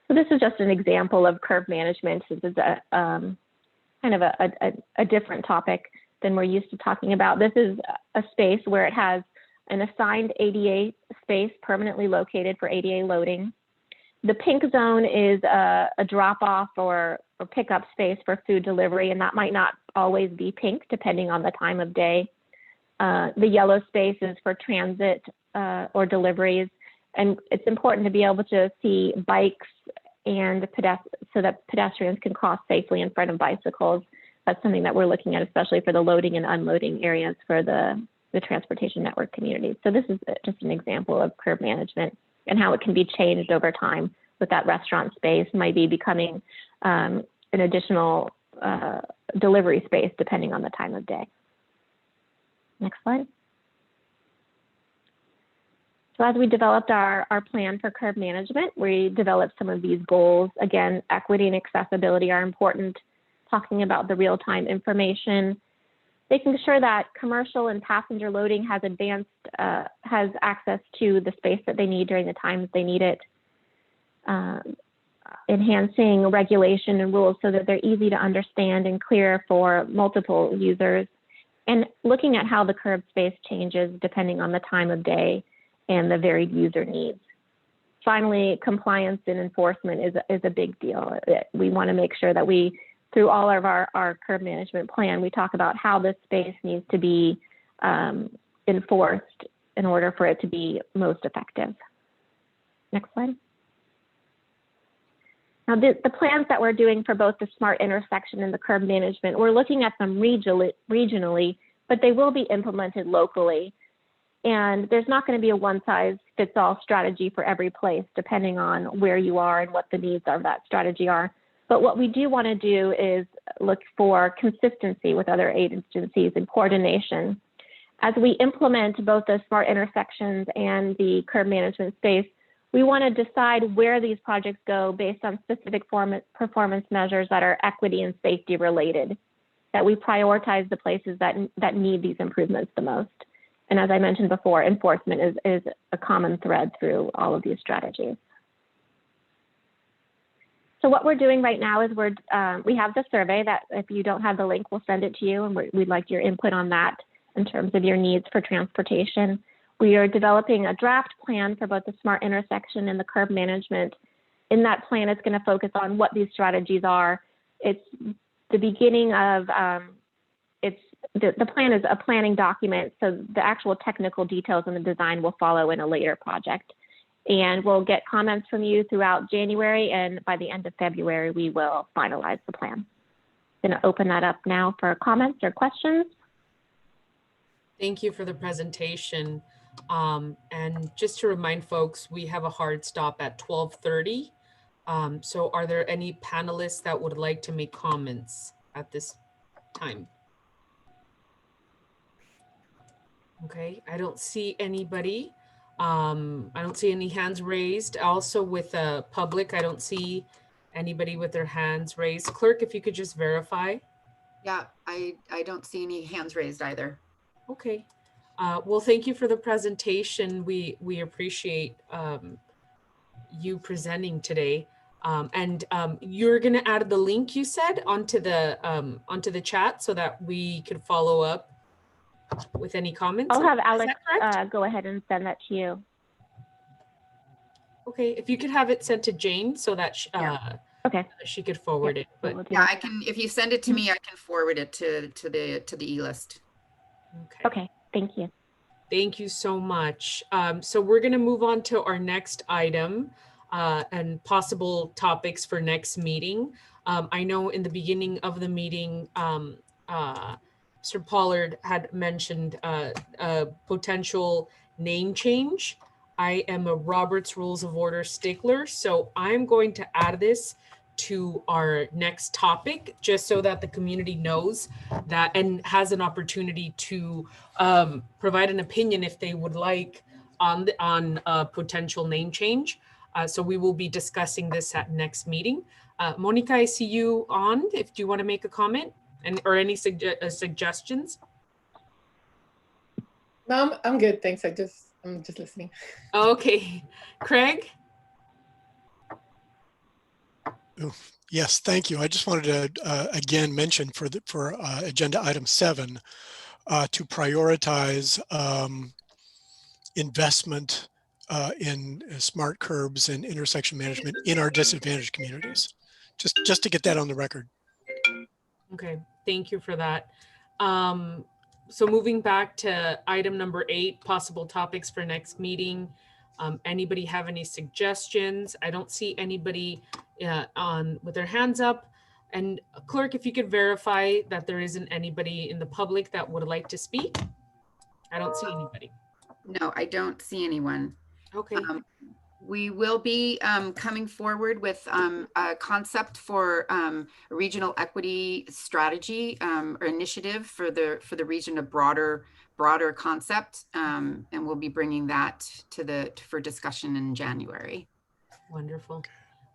So this is just an example of curb management. This is a kind of a different topic than we're used to talking about. This is a space where it has an assigned ADA space permanently located for ADA loading. The pink zone is a drop-off or pickup space for food delivery, and that might not always be pink depending on the time of day. The yellow space is for transit or deliveries, and it's important to be able to see bikes and so that pedestrians can cross safely in front of bicycles. That's something that we're looking at, especially for the loading and unloading areas for the transportation network communities. So this is just an example of curb management and how it can be changed over time with that restaurant space, might be becoming an additional delivery space depending on the time of day. Next slide. So as we developed our plan for curb management, we developed some of these goals. Again, equity and accessibility are important, talking about the real-time information, making sure that commercial and passenger loading has access to the space that they need during the times they need it, enhancing regulation and rules so that they're easy to understand and clear for multiple users, and looking at how the curb space changes depending on the time of day and the varied user needs. Finally, compliance and enforcement is a big deal. We want to make sure that through all of our curb management plan, we talk about how this space needs to be enforced in order for it to be most effective. Next slide. Now, the plans that we're doing for both the smart intersection and the curb management, we're looking at them regionally, but they will be implemented locally. And there's not going to be a one-size-fits-all strategy for every place, depending on where you are and what the needs of that strategy are. But what we do want to do is look for consistency with other agencies and coordination. As we implement both the smart intersections and the curb management space, we want to decide where these projects go based on specific performance measures that are equity and safety related, that we prioritize the places that need these improvements the most. And as I mentioned before, enforcement is a common thread through all of these strategies. So what we're doing right now is we have the survey that if you don't have the link, we'll send it to you, and we'd like your input on that in terms of your needs for transportation. We are developing a draft plan for both the smart intersection and the curb management. In that plan, it's going to focus on what these strategies are. It's the beginning of, the plan is a planning document, so the actual technical details and the design will follow in a later project. And we'll get comments from you throughout January, and by the end of February, we will finalize the plan. I'm going to open that up now for comments or questions. Thank you for the presentation. And just to remind folks, we have a hard stop at 12:30. So are there any panelists that would like to make comments at this time? Okay, I don't see anybody. I don't see any hands raised. Also with the public, I don't see anybody with their hands raised. Clerk, if you could just verify. Yeah, I don't see any hands raised either. Okay. Well, thank you for the presentation. We appreciate you presenting today. You're going to add the link you said onto the chat so that we could follow up with any comments. I'll have Alex go ahead and send that to you. Okay, if you could have it sent to Jane so that she could forward it. But yeah, I can. If you send it to me, I can forward it to the e-list. Okay, thank you. Thank you so much. So we're going to move on to our next item and possible topics for next meeting. I know in the beginning of the meeting, Mr. Pollard had mentioned a potential name change. I am a Robert's Rules of Order stickler, so I'm going to add this to our next topic just so that the community knows that and has an opportunity to provide an opinion if they would like on a potential name change. So we will be discussing this at next meeting. Monica, I see you on. If you want to make a comment or any suggestions. No, I'm good. Thanks. I'm just listening. Okay, Craig. Yes, thank you. I just wanted to again mention for agenda item 7 to prioritize investment in smart curbs and intersection management in our disadvantaged communities. Just to get that on the record. Okay, thank you for that. So moving back to item number 8, possible topics for next meeting. Anybody have any suggestions? I don't see anybody with their hands up. And clerk, if you could verify that there isn't anybody in the public that would like to speak. I don't see anybody. No, I don't see anyone. Okay. We will be coming forward with a concept for a regional equity strategy or initiative for the region, a broader concept, and we'll be bringing that for discussion in January. Wonderful.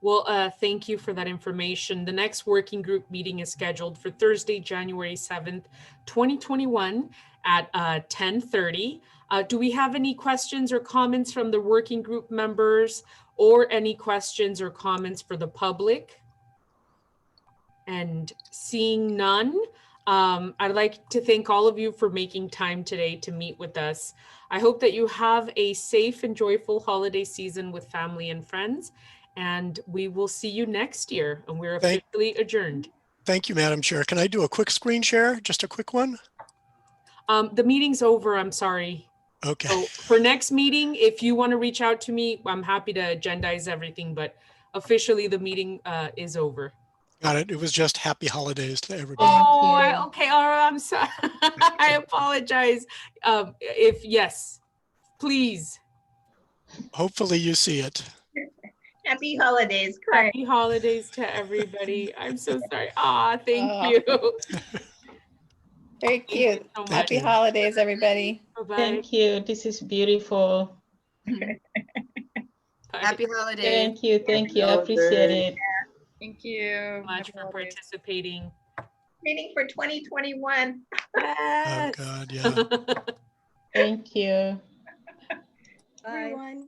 Well, thank you for that information. The next working group meeting is scheduled for Thursday, January 7th, 2021 at 10:30. Do we have any questions or comments from the working group members or any questions or comments for the public? And seeing none, I'd like to thank all of you for making time today to meet with us. I hope that you have a safe and joyful holiday season with family and friends, and we will see you next year. And we're officially adjourned. Thank you, Madam Chair. Can I do a quick screen share? Just a quick one? The meeting's over, I'm sorry. Okay. So for next meeting, if you want to reach out to me, I'm happy to agendize everything, but officially the meeting is over. Got it. It was just happy holidays to everybody. Oh, okay. All right. I'm sorry. I apologize. Yes, please. Hopefully you see it. Happy holidays, Craig. Happy holidays to everybody. I'm so sorry. Thank you. Very cute. So Happy holidays, everybody. Bye-bye. Thank you. This is beautiful. Happy holidays. Thank you. Thank you. I appreciate it. Thank you much for participating. Meeting for 2021. Oh God, yeah. Thank you. Bye. Everyone.